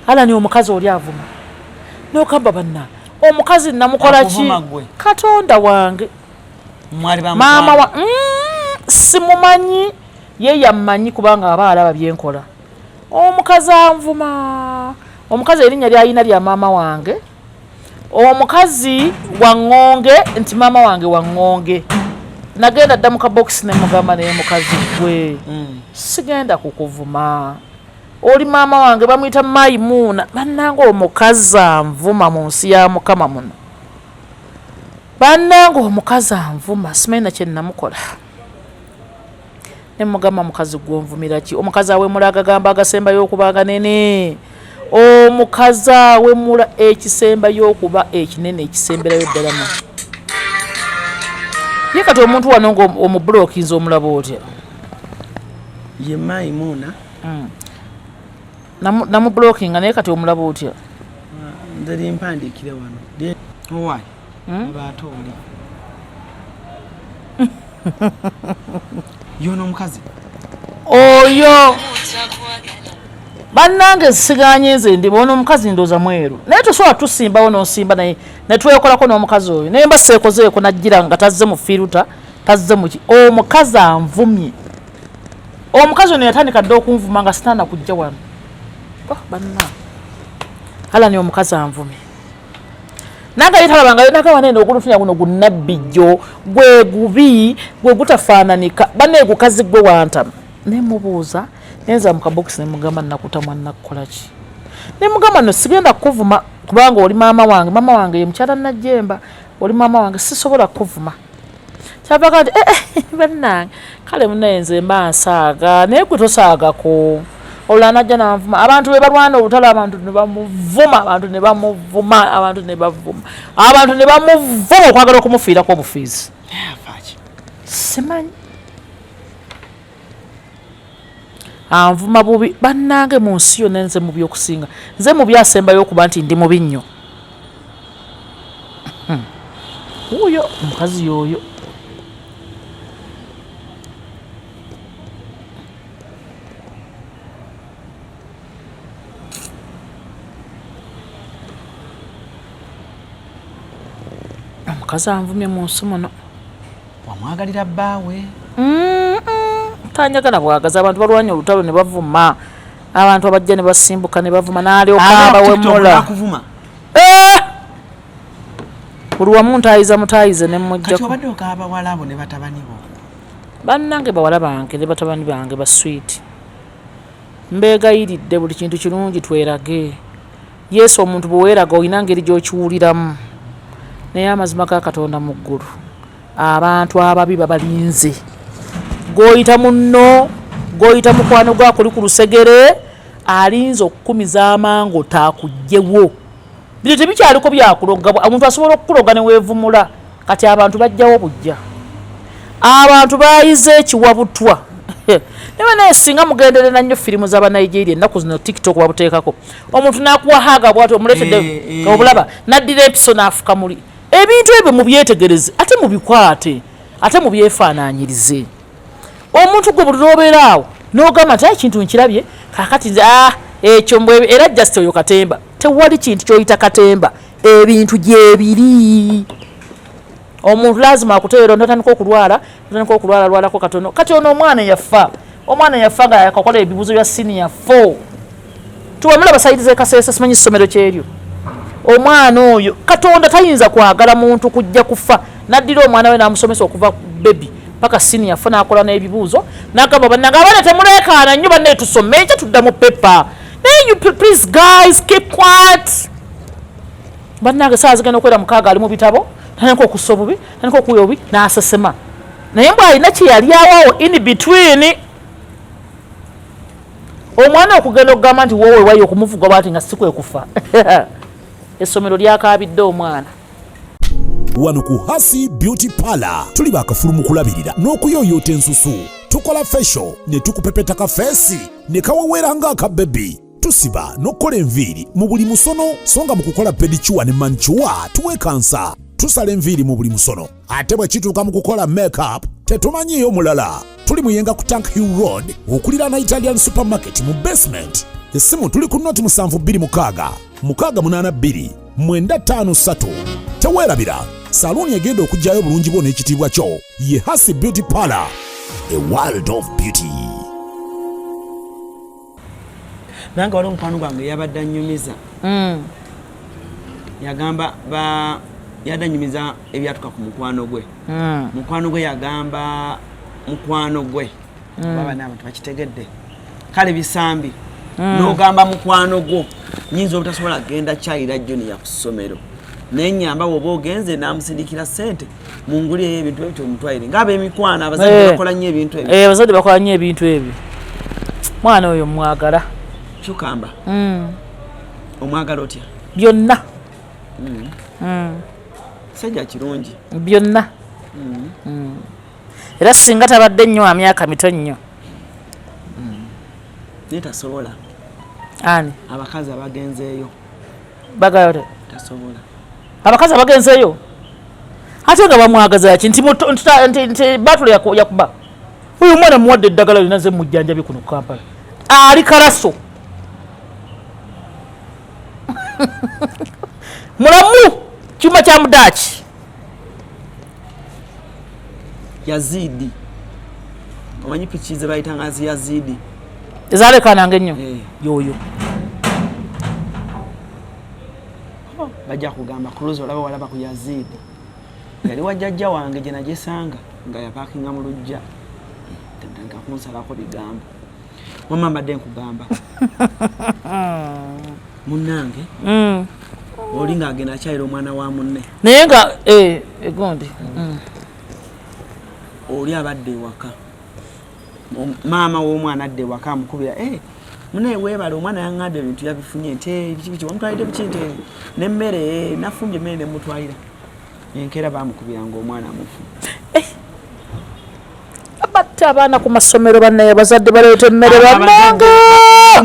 alani omukazi oli avuma n'okamba bannanga omukazi namukola ki katonda wange maama wa simumanyi ye yammanyi kubanga aba alaba byenkola omukazi anvuma omukazi erinnya lyayina lya maama wange omukazi waŋŋonge nti maama wange waŋŋonge nagenda dda mu kabokisi ne mugamba naye mukazi gwe sigenda kukuvuma oli maama wange bamuyita mayimuuna bannanga omukazi anvuma mu nsi ya mukama muno bannanga omukazi anvuma simanyi nakye namukola ne mugamba mukazi gwonvumira ki omukazi awemula agagamba agasemba y'okuba aganene omukazi awemula ekisemba y'okuba ekinene ekisemberayo ddalamu ye kati omuntu wano nga omubulokinze omulaba otya ye mayimuuna namubulokinga naye kati omulaba otya nze limpandiikire wano owaayi abaate oli yono omukazi oyo bannange siganye nze ndi bona omukazi ndooza mweru naye tosobola tusimbawo n'osimba naye netwekolako n'omukazi oyo naye mba seekozeeko najjira nga tazze mu firuta tazze muki omukazi anvumye omukazi ono yatandika dde okunvuma nga sitaana kujja wano banna alani omukazi anvumye naga yetalabanga nagaba nene okulufunya guno gunabbijjo gwe gubi gwe gutafaananika banne gukazi gwe wantama ne mubuuza nenza mu kabokisi ne mugamba nakutamwa nakukola ki ne mugamba no sigenda kuvuma kubanga oli maama wange ye mukyala najjemba oli maama wange sisobola kuvuma kyavaga nti bannange kale munaye nze mba nsaaga naye gwe tosaagako olwanajja nanvuma abantu be balwana olutalo abantu ne bamuvuma abantu ne bamuvuma okwagala okumufiirako obufiizi simanyi anvuma bubi bannange mu nsi yonna nze mu byokusinga nze mu byasembayo okuba nti ndi mubi nnyo wuuyo omukazi yoyo omukazi anvumye mu nsi muno wamwagalira bbaawe tanjagala bwagaza abantu balwanya olutalo ne bavuma abantu abajja ne basimbuka ne bavuma n'alyoka abawemula buli wamu mutayize ne mmujja kati obadde okaba walabo ne batabani bo bannange bawala bange ne batabani bange baswiti mbeegayiridde buli kintu kirungi twerage yesu omuntu bwe weeraga olina ngeri gy'okiwuliramu naye amazima ga katonda mu ggulu abantu ababi babalinze g'oyita munno g'oyita mukwano gwakuli ku lusegere alinze okukumiza amango taakugyewo bino tebikyaliko byakuloga omuntu asobola okukuloga ne weevumula kati abantu bajjawo bujja abantu bayize ekiwabutwa newe naye singa mugenderera nnyo firimu z'abanigeria ennaku zino tiktok wabuteekako omuntu n'akuwahaga bwati omuleetedde obulaba naddira episo n'afuka muli ebintu ebyo mubyetegereze ate mubikwate ate mubyefaanaanyirize omuntu gwe buli lw'obeera awo n'ogamba nti ekintu nkirabye kaakati nze ekyo mbwe era just oyo katemba tewali kintu ky'oyita katemba ebintu gyebiri omuntu lazima akuteera notandika okulwala lwalako katono kati ono omwana yafa nga yakakola ebibuzo bya senior 4 tuwamula basayidize kaseesa simanyi ssomero kyeryo omwana oyo katonda tayinza kwagala muntu kujja kufa naddira omwana we n'amusomesa okuva bebi paka senior 4 n'akola n'ebibuuzo n'agamba bannange abaana temuleekaana nnyo banne tusome ekyo tudda mu pepa naye you please guys keep quiet bannange saa zigenda okwera mukaaga ali mu bitabo tanako okussa obubi tanako okuya obubi n'asesema naye mbw alina kye yali awawo in between omwana okugenda okugamba nti wowe wayi okumuvuga bwati nga sikwekufa essomero lyakabidde omwana wano ku Hasi Beauty Parlor tuli bakafulu mu kulabirira n'okuyooyoota ensusu tukola facial ne tukupepeta kafeesi ne kaweweera ng'aka bebi tusiba n'okukola enviiri mu buli musono songa mu kukola pedicure ne manicure tuwekansa tusala enviiri mu buli musono ate bwe kituuka mu kukola makeup tetumanyiyo mulala tuli muyenga ku Tank Hill Road okuliraana Italian Supermarket mu basement essimu tuli ku noti 72 682 953 teweerabira saluni egenda okujjayo bulungi bwo n'ekitiibwa kyo ye Hasi Beauty Parlor a world of beauty. nange wali omukwano gwange yabadde annyumiza yagamba yadanyumiza ebyatuka ku mukwano gwe mukwano gwe yagamba mukwano gwe baba n'abantu bakitegedde kale Bisambi n'ogamba mukwano gwo nyinza obutasobola kgenda kyayira jjoni ya ku ssomero nenyamba woba ogenze n'amusindikira ssente mungulireyo ebintu ebyo omutwayire ngaba emikwano abazadde bakola nnyo ebintu ebyo abazadde bakola nnyo ebintu ebyo mwana oyo mwagala kyukamba omwagala otya byonna sajja kirungi byonna era singa tabadde nnyo wa myaka mito nnyo naye tasobola ani abakazi abagenzeeyo bagala tasobola abakazi abagenzeeyo ate nga bamwagaza ki nti batula yakuba oyo mwana muwadde eddagala linaze mujjanjabi kuno ku Kampala ali kalaso mulamu kyuma kya mudaaki yazidi omanyi piki ze bayitanga zi yazidi ezalekananga ennyo yoyo bajja kugamba CRUZ olaba walaba ku yazidi yali wajjajja wange gye nagyesanga nga yapaakinga mu lujja nga kunsalako bigambo wama mbadde nkugamba munnange oli ng'agenda akyayira omwana wa munne naye nga egondi oli abadde ewaka maama w'omwana adde ewaka amukubira munaye weebale omwana yaŋŋadde ebintu yabifunye nti biki wamutwalidde buki nti n'emmere nafumbye emmere nemutwalira enkeera baamukubiranga omwana amufu abatte abaana ku masomero bannaye abazadde baleeta emmere bannange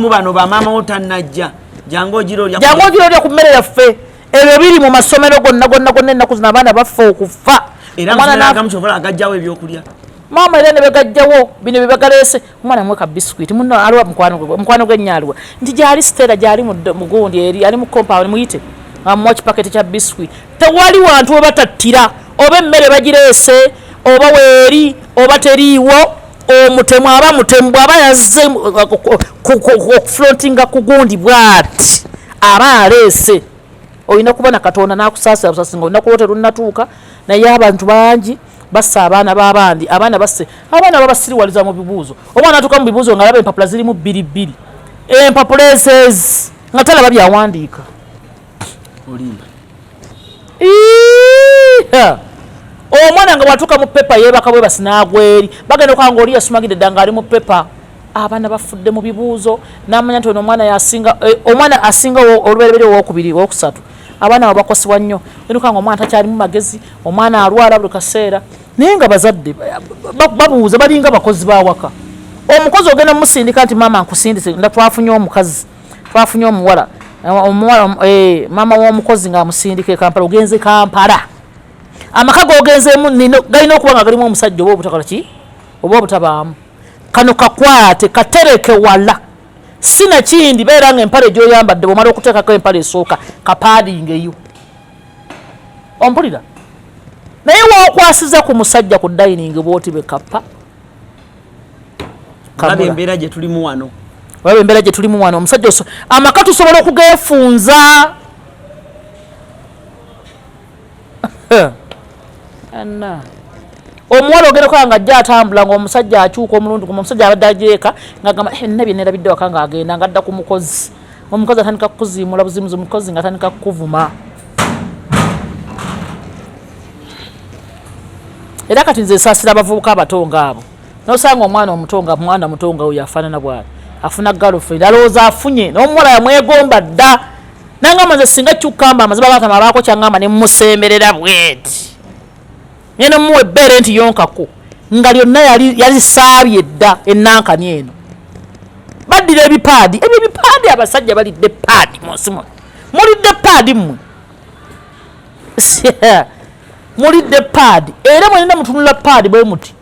mu bano bamaama wo tannajja jangu ogirolya ku mmere yaffe ebyo biri mu masomero gonna ennaku zino abaana baffe okufa era mwanagamu kyokola agajjawo ebyokulya mama era ne begajjawo bino bye bagaleese omwana mweka biscuit muno aliwa mukwano gwe nnyaliwa nti gyali Stella gyali mu gundi eri ali mu compound muyite amuwa kipaketi kya biscuit tewali wantu we batattira oba emmere bagireese oba weeri oba teriiwo omutemu aba mutemu bw'aba yazze okufrontinga ku gundi bw'ati aba aleese oyina kubona katonda nakusaasira busasinga olina kulota lunatuuka naye abantu bangi bassa abaana b'abandi abaana basse abaana babasiriwaliza mu bibuuzo omwana atuuka mu bibuuzo nga alaba empapula zirimu 2 empapula eses nga talaba byawandiika olimba omwana nga bwatuuka mu pepa yeebaka bwe basinagweri bagenda okwanga oli yasumagidde dda nga ali mu pepa abaana bafudde mu bibuuzo n'amanya nti ono omwana asinga olubereberye owokubiri wokusatu abaana babakosebwa nnyo enuka nga omwana takyalimu magezi omwana alwala buli kaseera naye nga bazadde babuuza balinga bakozi bawaka omukozi ogenda mumusindika nti maama nkusindise twafunye omukazi twafunye omuwala maama w'omukozi ng'amusindika Kampala ogenze Kampala amaka gogenzeemu galina okuba nga galimu omusajja oba obutakola ki oba obutabaamu kano kakwate katereke wala sina kindi beera nga empale gy'oyambadde bw'omala okuteekako empale esooka kapaadingeyo ompulira naye wookwasiza ku musajja ku dayiningi bw'oti bekapa olaba embeera gye tulimu wano olaba embeera gye tulimu wano omusajja amaka tusobola okugeefunza anna omuwala ogereko nga ajja atambula ng'omusajja akyuka omulundi gumu omusajja abadde ajeeka ng'agamba nabye nerabidde waka ng'agenda ng'adda ku mukozi omukozi atandika kukuziimula buzimuzi omukozi ng'atandika kukuvuma era kati nze saasira abavubuka abato ng'abo n'osanga omwana omuto nga mwana muto nga oyo afaanana bw'ati afuna girlfriend alowooza afunye n'omuwala yamwegomba dda nangamba nze singa kyukamba amaziba baatama abaako kyangamba ne mmusemberera bweti nyene muwe ebbere nti yonkako nga lyonna yalisaabye dda ennankani eno baddira ebipaadi ebyo ebipaadi abasajja balidde paadi munsi muno mulidde paadi mmwe mulidde paadi era mwenina mutunula paadi bwe muti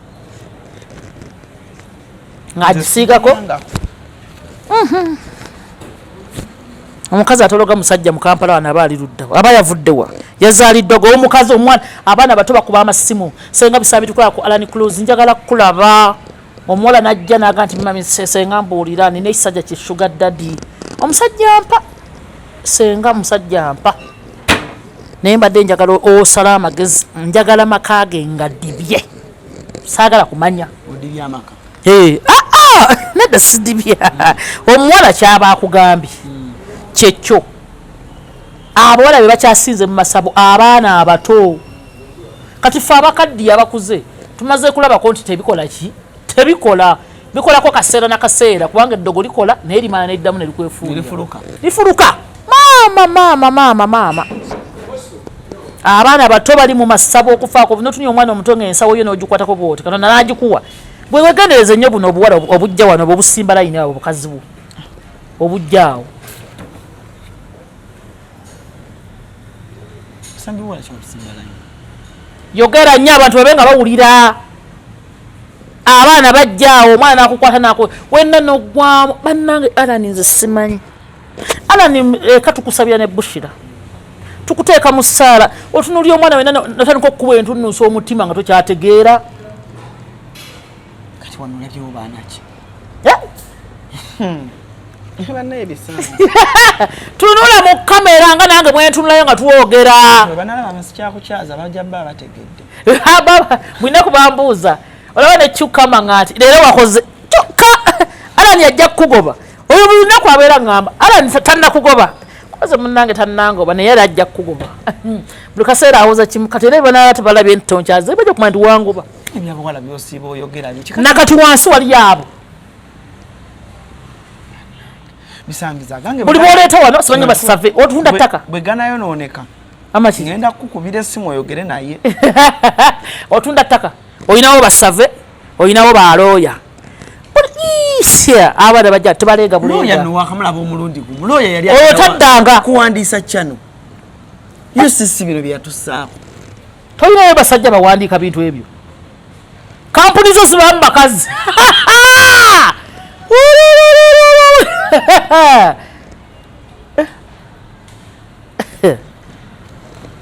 ng'agisiigako omukazi atologa musajja mu Kampala wano aba ali ludda aba yavuddewa yazaaliddwa omukazi omwana abaana bato bakuba amasimu senga Bisambi tukola ku ALLANCRUZ njagala kukulaba omuwala najja naga nti mami senga mbuulira nina ekisajja ki sugar daddy omusajja mpa senga musajja mpa naye mbadde njagala osala amagezi njagala makage nga dibye saagala kumanya odibya amaka nedda sidibya omuwala kyaba akugambye kyekyo abawala be bakyasinze mu masabo abaana abato kati fe abakaddi abakuze tumaze kulabako nti tebikola ki tebikola bikolako kaseera na kaseera kubanga eddogo likola naye limala neddamu nelifuluka maama abaana bato bali mu masabo okufaako notunya omwana omuto ng'ensawo yo n'ogikwatako bwoti katonda n'agikuwa bwe wegendereze nnyo buno obuwala obujja wano obusimba layini abo obukazi bwo obujjaawo yogera nnyo abantu babe nga bawulira abaana bajjaawo omwana nakukwata nako wenna nogwamu bannange Alani nze simanyi Alani katukusabira ne Bushira tukuteeka mu ssaala otunulya omwana wenna natandika okukuba entunuusa omutima nga tokyategeera kati wano olabyewo baanaki tunula mu kamera nga nange bwentunulayo nga twogera mwina kubambuuza olaba nekyukama nga nti leero wakoze kyokka Alani ajja kukugoba oyo buli lunaku abeera ngamba Alani tannakugoba koze munnange tannangoba naye yali ajja kukugoba buli kaseera awoza kimu kati era banala tebalabye nti tonkyaze bajja kumanya nti wangoba ebyabawala byosiiba oyogera nakati wansi wali abo buli bwoleeta wano simanyi basave otunda ttaka bwe ganayonooneka amaki ngenda kukubira essimu oyogere naye otunda ttaka olinawo basave olinawo balooya abaana bajja tebalenga bulengawakamulaba omulundi gu mulooya yali otaddanga kuwandiisa kyano UCC bino byatusaako tolinayo basajja bawandiika bintu ebyo kampuni zo sibamu bakazi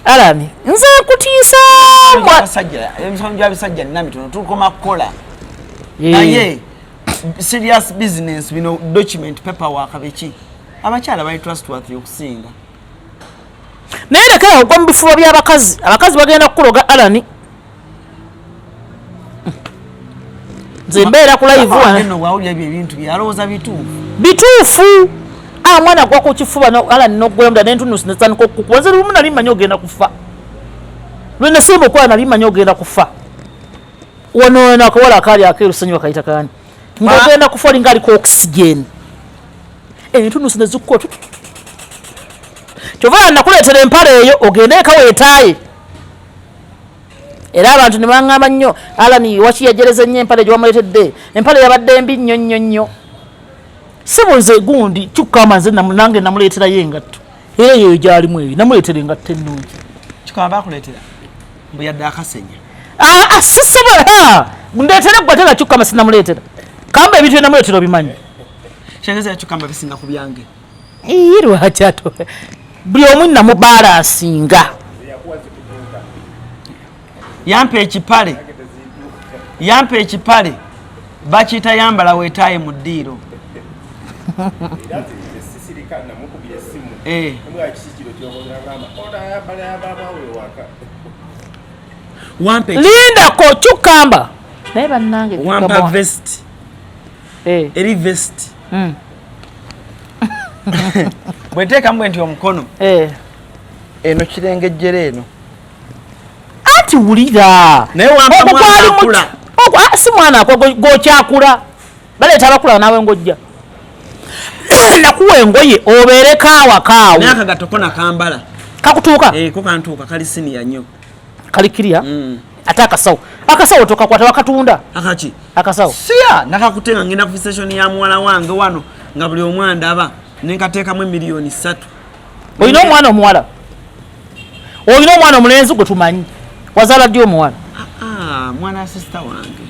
Alani nze nkutiisa emisomo gyabisajja nina mitono tukoma kukola naye serious business bino document paperwork beki abakyala bali trustworthy okusinga naye lekera ogwa mu bifuba by'abakazi abakazi bagenda kukuloga alani nze mbeera ku live nno bwawulira ebyo ebintu byalowooza bituufu mwana gwa ku kifuba alani n'oggwemda n'entunusi netandika okukuba nze lumu nali mmanyi ogenda kufa lwe nasimba okukola nali mmanyi ogenda kufa wano nakawala akaali akeeru ssanyu bakayita kaani ng'ogenda kufa olinga aliko oxygen entunusi nezikkuwa kyova nakuleetera empale eyo ogende eka weetaaye era abantu ne baŋŋamba nnyo alani wakiyajereza nnyo empale gye wamuleetedde empale yabadde mbi nnyo sibunze gundi kyukama nze nange namuleeterayo engatto era eyo gyalimu eyo namuleetera engatto ennungi kikaba bakuleetera mbu yadde akasenya sisobola ndeetera gwatera kyukama sinamuleetera kamba ebintu byenamuleetera obimanyi kyengeza yakyukamba bisinga ku byange lwakyato buli omu namubalansinga yampa ekipale bakiyita yambala weetaaye mu ddiiro linda ko kyukamba naye bannange wampa vest eri vest bweteekamu bwe nti omukono eno kirengejjera eno ati wulira naye wampaakula si mwana akwa gokyakula baleeta abakula naawe ngojja nakuwa engoye obeereko awakaawo naye akagato ko nakambala kakutuuka ko kantuuka kali siniya nnyo kali kirya ate akasawo tokakwata wakatunda akaki akasawo siya nakakutenga ngenda ku station ya muwala wange wano nga buli omwana ndaba nenkateekamu emiliyoni 3 olina omwana omuwala olina omwana omulenzi gwe tumanyi wazaala ddi omuwala mwana sister wange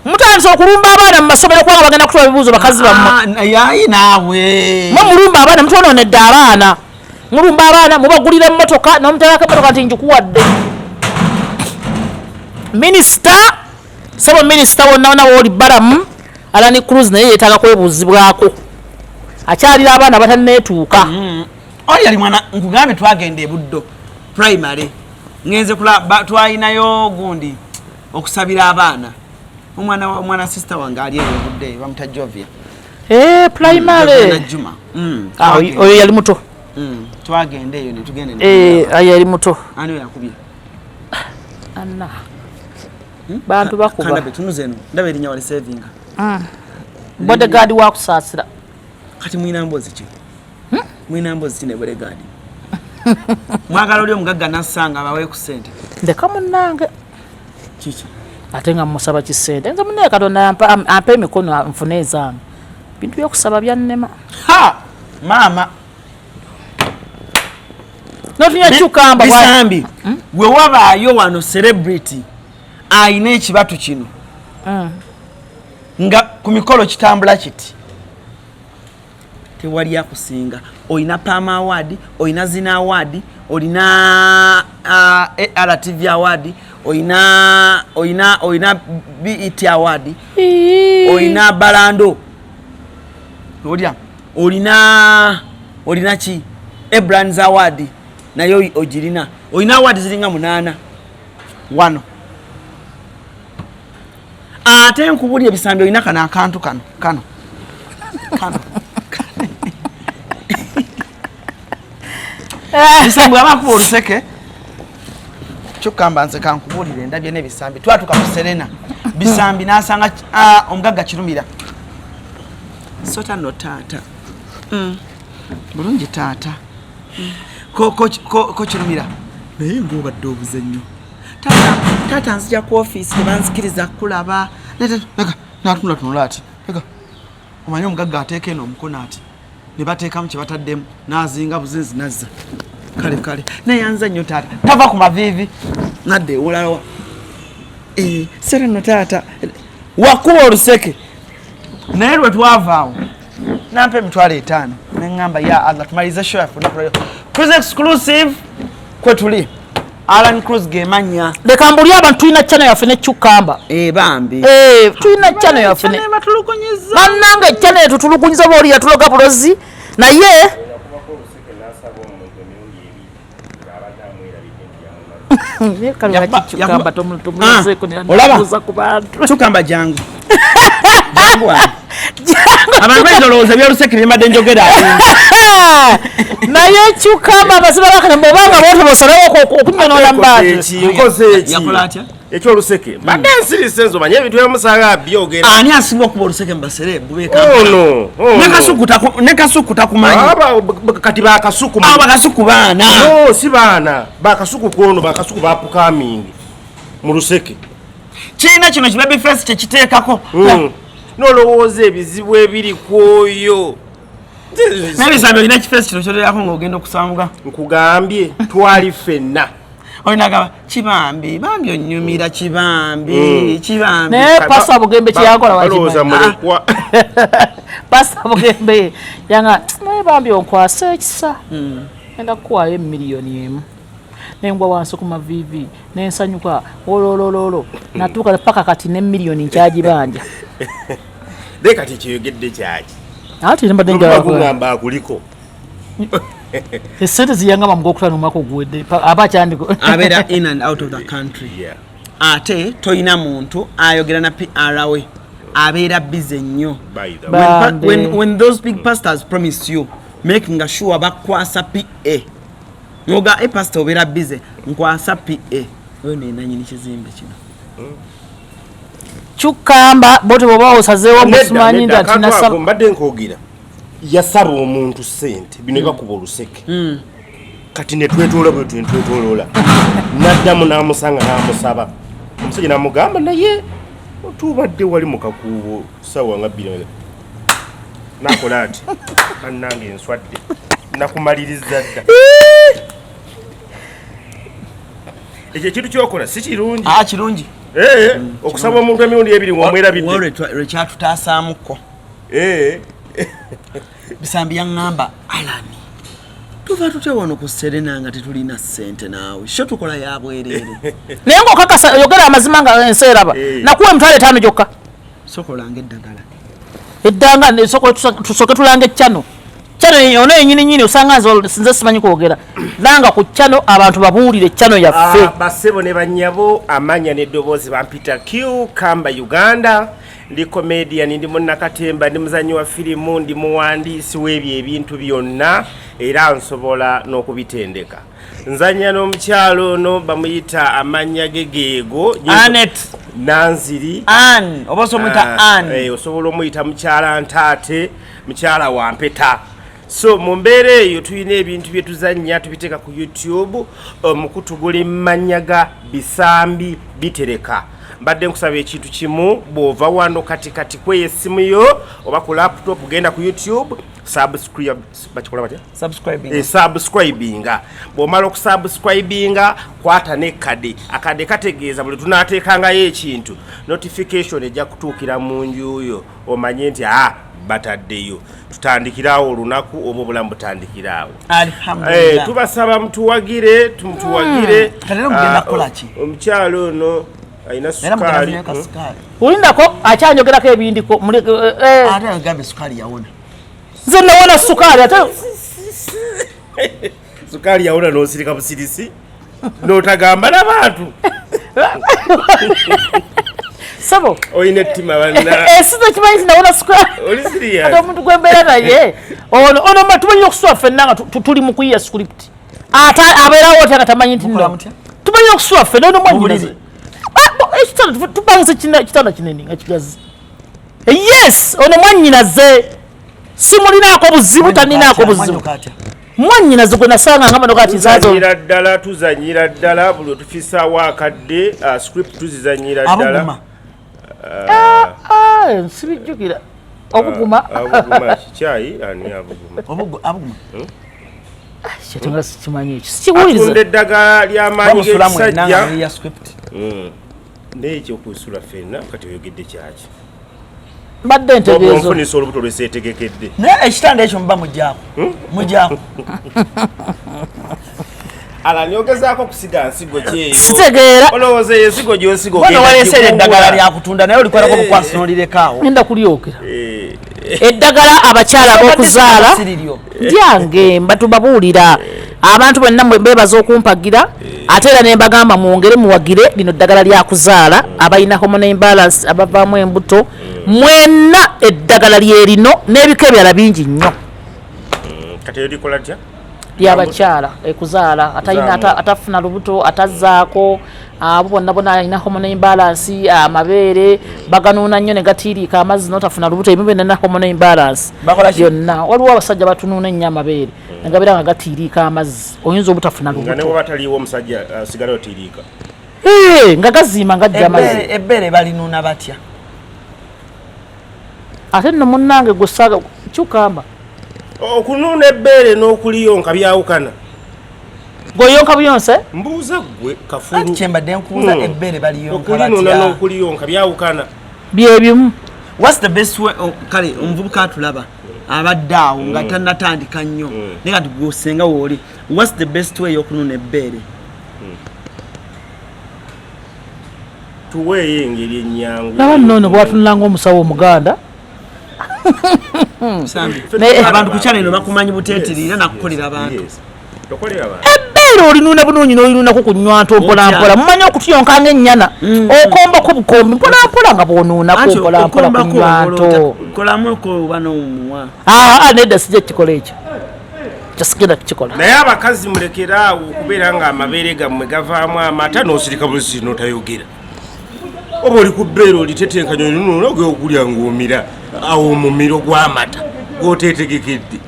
mutandise okulumba abaana mu masomero kubanga bagenda kutula ebibuuzo bakazi bammwe yayi naawe mulumba abaana mutononedde abaana mulumba abaana mubagulira emmotoka nomuterako emmotoka nti njikuwadde minisita sabo minisita wonna wonna wooli balamu ALLANCRUZ naye yeetaaga kwebuuzibwako akyalira abaana bataneetuuka oli yali mwana nkugambe twagenda ebuddo primary ngenze twalinayo gundi okusabira abaana omwana sister wange ali ebudde bamuta Jovia primary Juma oyo yali muto twagenda eyo netugende yali muto ani yakubye anna bantu bakuba kanda betunuze eno ndaba erinya wali savinga bodyguard wakusaasira kati mwina mbozi ki mwina mbozi ki ne bodyguard mwagala oli omugagga nassanga abawe ku ssente ndeka munnange kiki ate nga musaba kisente nze munnaye katonda ampa emikono nfune ezange bintu byokusaba byannema maama notunya kyukamba Bisambi we wabaayo wano celebrity ayina ekibatu kino nga ku mikolo kitambula kiti tewali akusinga oyina Pama Award oyina Zina Award oyina RTV Award oyina BET Award oyina Balando olina ki Ebrands Award nayo ogirina oyina award ziringa 8 wano ate nkubulya Bisambi oyina kana akantu kano Bisambi abakuba oluseke kyokamba nze kankubulire ndabye ne Bisambi twatuka ku Serena Bisambi nasanga omugagga kirumira sota no tata bulungi tata ko kirumira naye ng'obadde obuze nnyo taata nzija ku ofiisi tebanzikiriza kulaba natunula tunula ati omanyi omugagga ateeka eno omukono ati ne bateekamu kye bataddemu nazinga buzinzi nazza kale naye yanza nnyo taata tava ku maviivi nadde ewolalawa sera nno taata wakuba oluseke naye lwe twavaawo nampa emitwalo 5 neŋŋamba ya Allah tumalize show yaffe CRUZ exclusive kwetuli ALLANCRUZ gemanya leka mbuli abantu tulina channel yaffe ne kyukamba Bambi tulina channel yaffe ne bannange channel tutulugunyiza boli yatuloga bulozi naye Chukamba jangu. Abantu bezolooza byaluseke byembadde njogera. Naye Chukamba basiba bakana mbobanga bote bosalawo okunyonoola mbaati. Yakola atya? Ekyoluseke badde nsiri senzo manye ebintu byamusanga byogera. Ani asinga okuba oluseke mbasere bubeka. Nekasuku takumanyi. Kati bakasuku. Bakasuku baana. No si baana. Bakasuku kono bakasuku bapukamingi. Mu luseke. China kino kibaby face tekiteekako. Nolowooza ebizibu ebiri kwoyo. N'ebisambi olina kifeesi kino kyoterako ng'ogenda okusanguka. Nkugambye twali ffenna. Olinagamba Kibambi, Bambi onyumira Kibambi. Naye Pastor Bugembe kyeyakola balowooza mulekwa. Pastor Bugembe yanga naye Bambi onkwasa ekisa. Enda kukuwaayo $1,000,000. Nengwa wansi ku mavivi nensanyuka ololololo natuuka paka kati $1,000,000 nkyagibanja. Kati kyeyogedde kyaki? Ati mbadde ngamba akuliko. Esente ziyangama mugokutano mwaka ogwedde aba kyandiko abeera in and out of the country. Ate toyina muntu ayogera na PR we abeera busy nnyo. When those big pastors promise you making sure bakwasa PA Yoga pastor obeera busy nkwasa PA oyo nenanyini kizimbe kino. Chukamba bote baba osazeewo musumanyi nda tinasaba mbadde nkogira yasaba omuntu sente bino bakuba oluseke kati ne twetoola bwe twetoola naddamu n'amusanga n'amusaba omusajja n'amugamba naye otubadde wali mu kakuubo ssaawa nga 2 nakola ati bannange enswadde nakumaliriza dda ekyo ekintu kyokola si kirungi. Kirungi. Okusaba omuntu emirundi 2 ng'omwerabidde. Lwekyatutaasaamukko. Bisambi yaŋŋamba Alani tuva tutya wano ku Serena nga tetulina ssente naawe sho tukola ya bwereere. Naye ng'okakasa oyogera amazima nga ensi eraba nakuwa $5 gyokka. Sokolanga eddagala. Eddanga tusooke tulanga eccano. Chano ono yennyini osanga nze simanyi kwogera. Langa ku chano abantu babuulire chano yaffe. Basebo ne bannyabo amanya n'eddoboozi bampita Kamba Uganda. Ndi comedian, ndi munnakatemba, ndi muzanyi wa firimu, ndi muwandiisi w'ebyo ebintu byonna era nsobola n'okubitendeka. Nzanya n'omukyalo ono bamuyita amanya gegeego Anet Nanziri oba osomuyita Ann osobola omuyita mukyala ntaate mukyala wampeta. So mu mbeera eyo tulina ebintu bye tuzannya tubiteeka ku YouTube mukutugula mmanyaga Bisambi Bitereka. Mbadde nkusaba ekintu kimu bw'ova wano katikati kw'essimu yo oba ku laptop genda ku YouTube subscribinga bw'omala okusubscribinga kwata n'ekkade akade kategeeza buli tunaateekangayo ekintu notification ejja kutuukira mu nju yo omanye nti bataddeyo tutandikirawo olunaku oba obulamu butandikirawo. Tubasaba mutuwagire omukyalo ono ayina sukaali ulindako achanyogerako ebindiko ate agambe sukaali yawona nze nawona sukaali ate sukaali yawona n'osirika busirisi n'otagamba n'abantu sabo oyina ettima banna esito kimanyi nti nawona sukaali oli serious ate omuntu gwembeera naye ono tumanyi okusula ffenna nga tuli mu kuyiya script ate abeerawo otya nga tamanyi nti nno tumanyi okusula ffenna ono mwanyinaze tupanze kitanda kinene nga kigazi. Yes, ono mwanyinaze simulinaako buzibu taninaako buzibu mwanyinaze gwe nasanga nga mano kati tuzanyira ddala buli otufisa wakadde script tuzizanyira ddala nsibijjukira obuguma kikyayi ani abuguma kyetenga sikimanyi ekyo sikiwuliriza atunda eddagala ly'amaanyi g'ekisajja n'ekyo kusula ffenna kati oyogedde kyaki mbadde ntegeezo onfunisa olubuto lweseetegekedde naye ekitanda ekyo muba mujjaako Alani ogezaako okusiga nsigo kyeyo sitegeera olowooza ensigo gy'osiga ogenda waleeseera eddagala lyakutunda naye olikwalako bukwasi n'olirekawo ngenda kulyokera eddagala abakyala ab'okuzaala ndyange mbatubabuulira abantu bonna bebaza okumpagira ate era ne mbagamba mwongere muwagire lino ddagala lya kuzaala abalina hormone imbalance abavaamu embuto mwenna eddagala lyerino n'ebika ebyala bingi nnyo kati erikola tya lyabakyala ekuzaala atafuna lubuto atazzaako abo bonna bonna alina hormone imbalance amabeere baganuuna nnyo ne gatiiriika amazzi n'otafuna lubuto ebyo byonna hormone imbalance byonna waliwo abasajja batunuuna ennyo amabeere negabeera nga gatiiriika amazzi oyinza obutafuna lubuto nga ne bataliiwo omusajja asigala otiiriika nga gaziima ngajja amazzi ebbeere balinuuna batya ate nno munnange gwesaga kyukamba okunuuna ebbeere n'okuliyonka byawukana gweyonka buyonse mbuuza gwe kafulu kyembadde nkubuuza ebbeere baliyonka okulinuuna n'okuliyonka byawukana byebimu what's the best way kale omuvubuka atulaba abadde awo nga tannatandika nnyo naye kati gwosenga wooli what's the best way y'okunuuna ebbeere tuweeyo engeri ennyangu naba nnono bwatunulanga omusawo omuganda abantu ku kyalo eno bakumanyi buteeterera nakukolera abantu ebbeere olinuuna bunoonyi n'olinunako ku nnywanto mpolampola mumanyi okutuyonka ng'ennyana okombako bukombi mpolampola nga bw'onuunako mpolampola ku nnywanto kolamuko oba n'omumuwa nedda sijja kukikola ekyo kyosigenda kukikola naye abakazi mulekeraawo okubeera nga amabeere gammwe gavaamu amata n'osirika bulisi n'otayogera oba oli ku bbeere olitetenkanya olinuuna og'okulya ng'omira awo omumiro gw'amata gw'oteetegekedde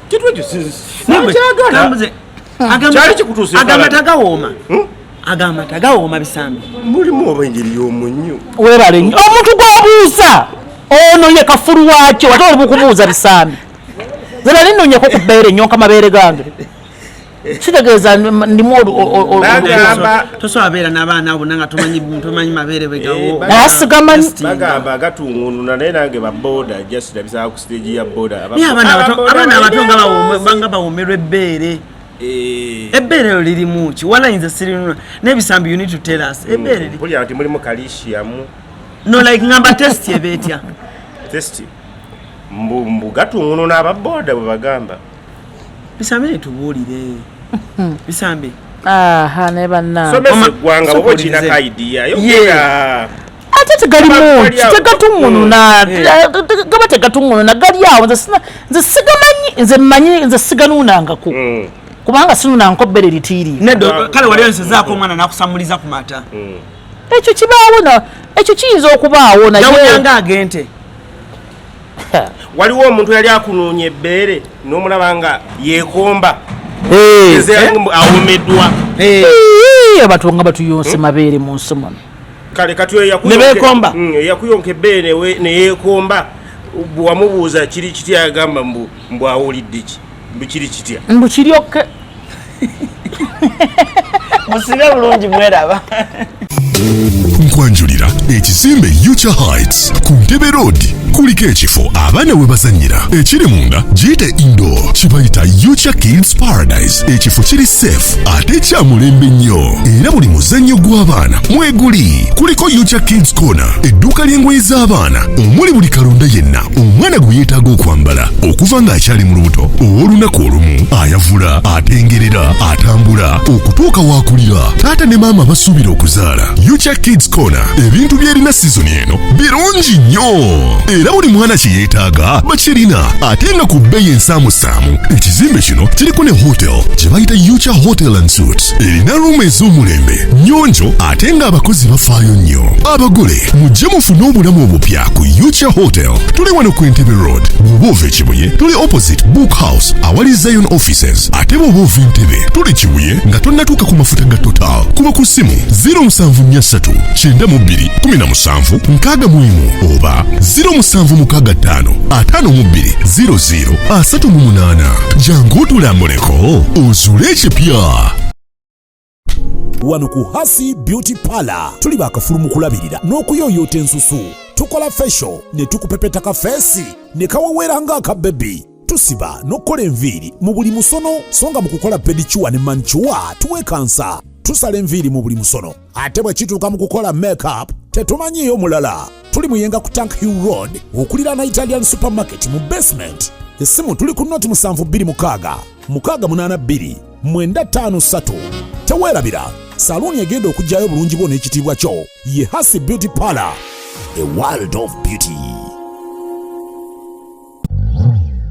kitu ekyo kyagala kyali kikutuusa agamata gawooma agamata gawooma Bisambi mulimu oba engeri y'omunnyo weebale nnyo omuntu gw'obuuza ono ye kafulu wakyo ate oli bukubuuza Bisambi zera linonyeko ku bbeere nnyonka mabeere gange kitegeeza ndimu tosobola beera n'abaana abo nanga tomanyi mabeere bwegawo asigamanyi bagamba agatunguluna naye nange babooda jasirabisaba ku siteegi ya booda naye abaana abato nga bawoomerwa ebbeere ebbeere eyo lirimu ki wala nze sirinuna n'Ebisambi you need to tell us ebbeere mpulira nti mulimu kalisiyamu no like ngamba testi eba etya testi mbu gatunguluna ababooda bwe bagamba Bisambi netubuulire Bisambi ne bannange somesa eggwanga oba okinako idea yogera ate tegalimu tegatungununa gaba tegatungununa gali awo nze sigamanyi nze mmanyi nze siganuunangako kubanga sinuunangako bbere litiiriire kale wali onsezaako omwana nakusamuliza ku mata ekyo kibaawo ekyo kiyinza okubaawo nayeanga agente waliwo omuntu yali akunuunya ebbeere n'omulaba nga yeekomba awomeddwa abantu nga batuyonse mabeere mu nsi muno kale kati nebeekomba eyakuyonka ebbeere neyeekomba bwamubuuza kiri kitya yagamba mbu awulidde ki mbu kiri kitya mbu kiryokke musibe bulungi mweraba nkwanjulira ekizimbe Yucha Heights ku Ntebe Road kuliko ekifo abaana we bazannyira ekiri munda giyite indoor kibayita Yucha Kids Paradise ekifo kiri safe ate kya mulembe nnyo era buli muzannyo gw'abaana mweguli kuliko Yucha Kids Corner edduuka ly'engoye z'abaana omuli buli kalonda yenna omwana gwe yeetaaga okwambala okuva ng'akyali mu lubuto ow'olunaku olumu ayavula atengerera atambula okutuuka waakulira taata ne maama basuubira okuzaala Yucha Kids Corner ebintu byerina sizoni eno birungi nnyo era buli mwana kye yeetaaga bakirina ate nga ku bbeeyi ensaamusaamu ekizimbe kino kiriko ne hotel gye bayita Yucha Hotel and Suites erina ruumu ez'omulembe nnyonjo ate ng'abakozi bafaayo nnyo abagole mujje mufune obulamu obupya ku Yucha Hotel tuli wano ku Entebbe Road bw'oba ova Kibuye tuli opposite Book House awali Zion Offices ate bw'oba ova Entebbe tuli Kibuye nga tonnatuuka ku mafuta ga Total kuba ku ssimu 0743 92 17 61 oba 0765 52 00 38 jangu otulambuleko ozuule ekipya wano ku Hasi Beauty Parlor tuli bakafulu mu kulabirira n'okuyooyoota ensusu tukola facial ne tukupepeta ka feesi ne kawewera ng'aka bebi tusiba n'okukola enviiri mu buli musono songa mu kukola pedicure ne manicure tuwekansa tusala enviiri mu buli musono ate bwe kituuka mu kukola makeup tetumanyiiyo mulala tuli muyenga ku Tank Hill Road okuliraana Italian Supermarket mu basement essimu tuli ku noti 726 682 953. Teweerabira, saluuni egenda okujjayo bulungi bwo n'ekitiibwa kyo ye Hasi Beauty Parlor, a world of beauty.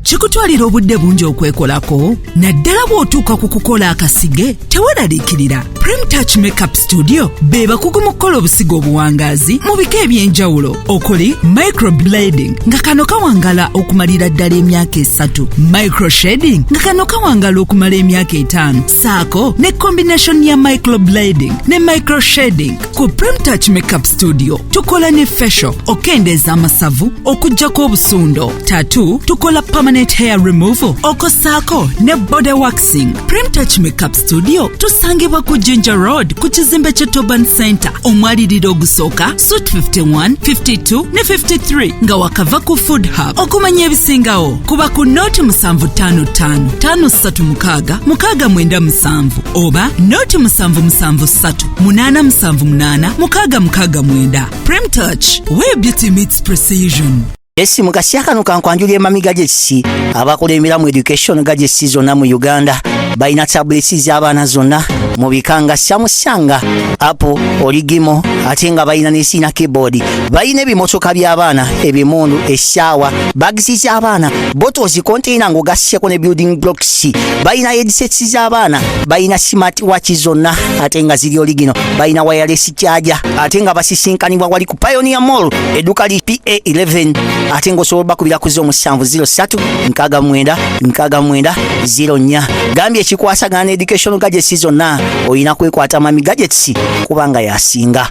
Kikutwalira obudde bungi okwekolako naddala bw'otuuka ku kukola akasige teweeraliikirira. Prem Touch Makeup Studio be bakugu mu kukola obusigo obuwangaazi mu bika eby'enjawulo okuli microblading nga kano kawangala okumalira ddala emyaka 3, microshading nga kano kawangala okumala emyaka 5, saako ne combination ya microblading ne microshading. Ku Prem Touch Makeup Studio tukola ne facial okendeeza amasavu okuggyako obusundo, tattoo tukola permanent hair removal okosaako ne body waxing. Prem Touch Makeup Studio tusangibwa ku Ginger Road ku kizimbe kye Toban Center omwaliriro ogusooka Suite 51, 52 ne 53 nga wakava ku Food Hub. Okumanya ebisingawo kuba ku Note 755 536 697 oba Note 773 878 669. Prem Touch, where beauty meets precision. Esimu kasiakano kankwanjulye mamiga gyekisi abakola emiramu education gadgets zonna mu Uganda balina tablets z'abaana zonna mu bikanga syamusanga Apple, Origimo ate nga balina n'esiina keyboard. Balina ebimotoka by'abaana, ebimundu, essaawa, bags z'abaana, bottles, container ng'ogasseko ne building blocks. Balina headsets z'abaana, balina smart watch zonna ate nga ziri Origino. Balina wireless charger ate nga basisinkanibwa wali ku Pioneer Mall edduka li PA11 ate ng'osobola bakubira ku 0703 69 69 04. Gambye ekikwasagana education gadgets zonna olina kwekwata mami gadgets kubanga yasinga.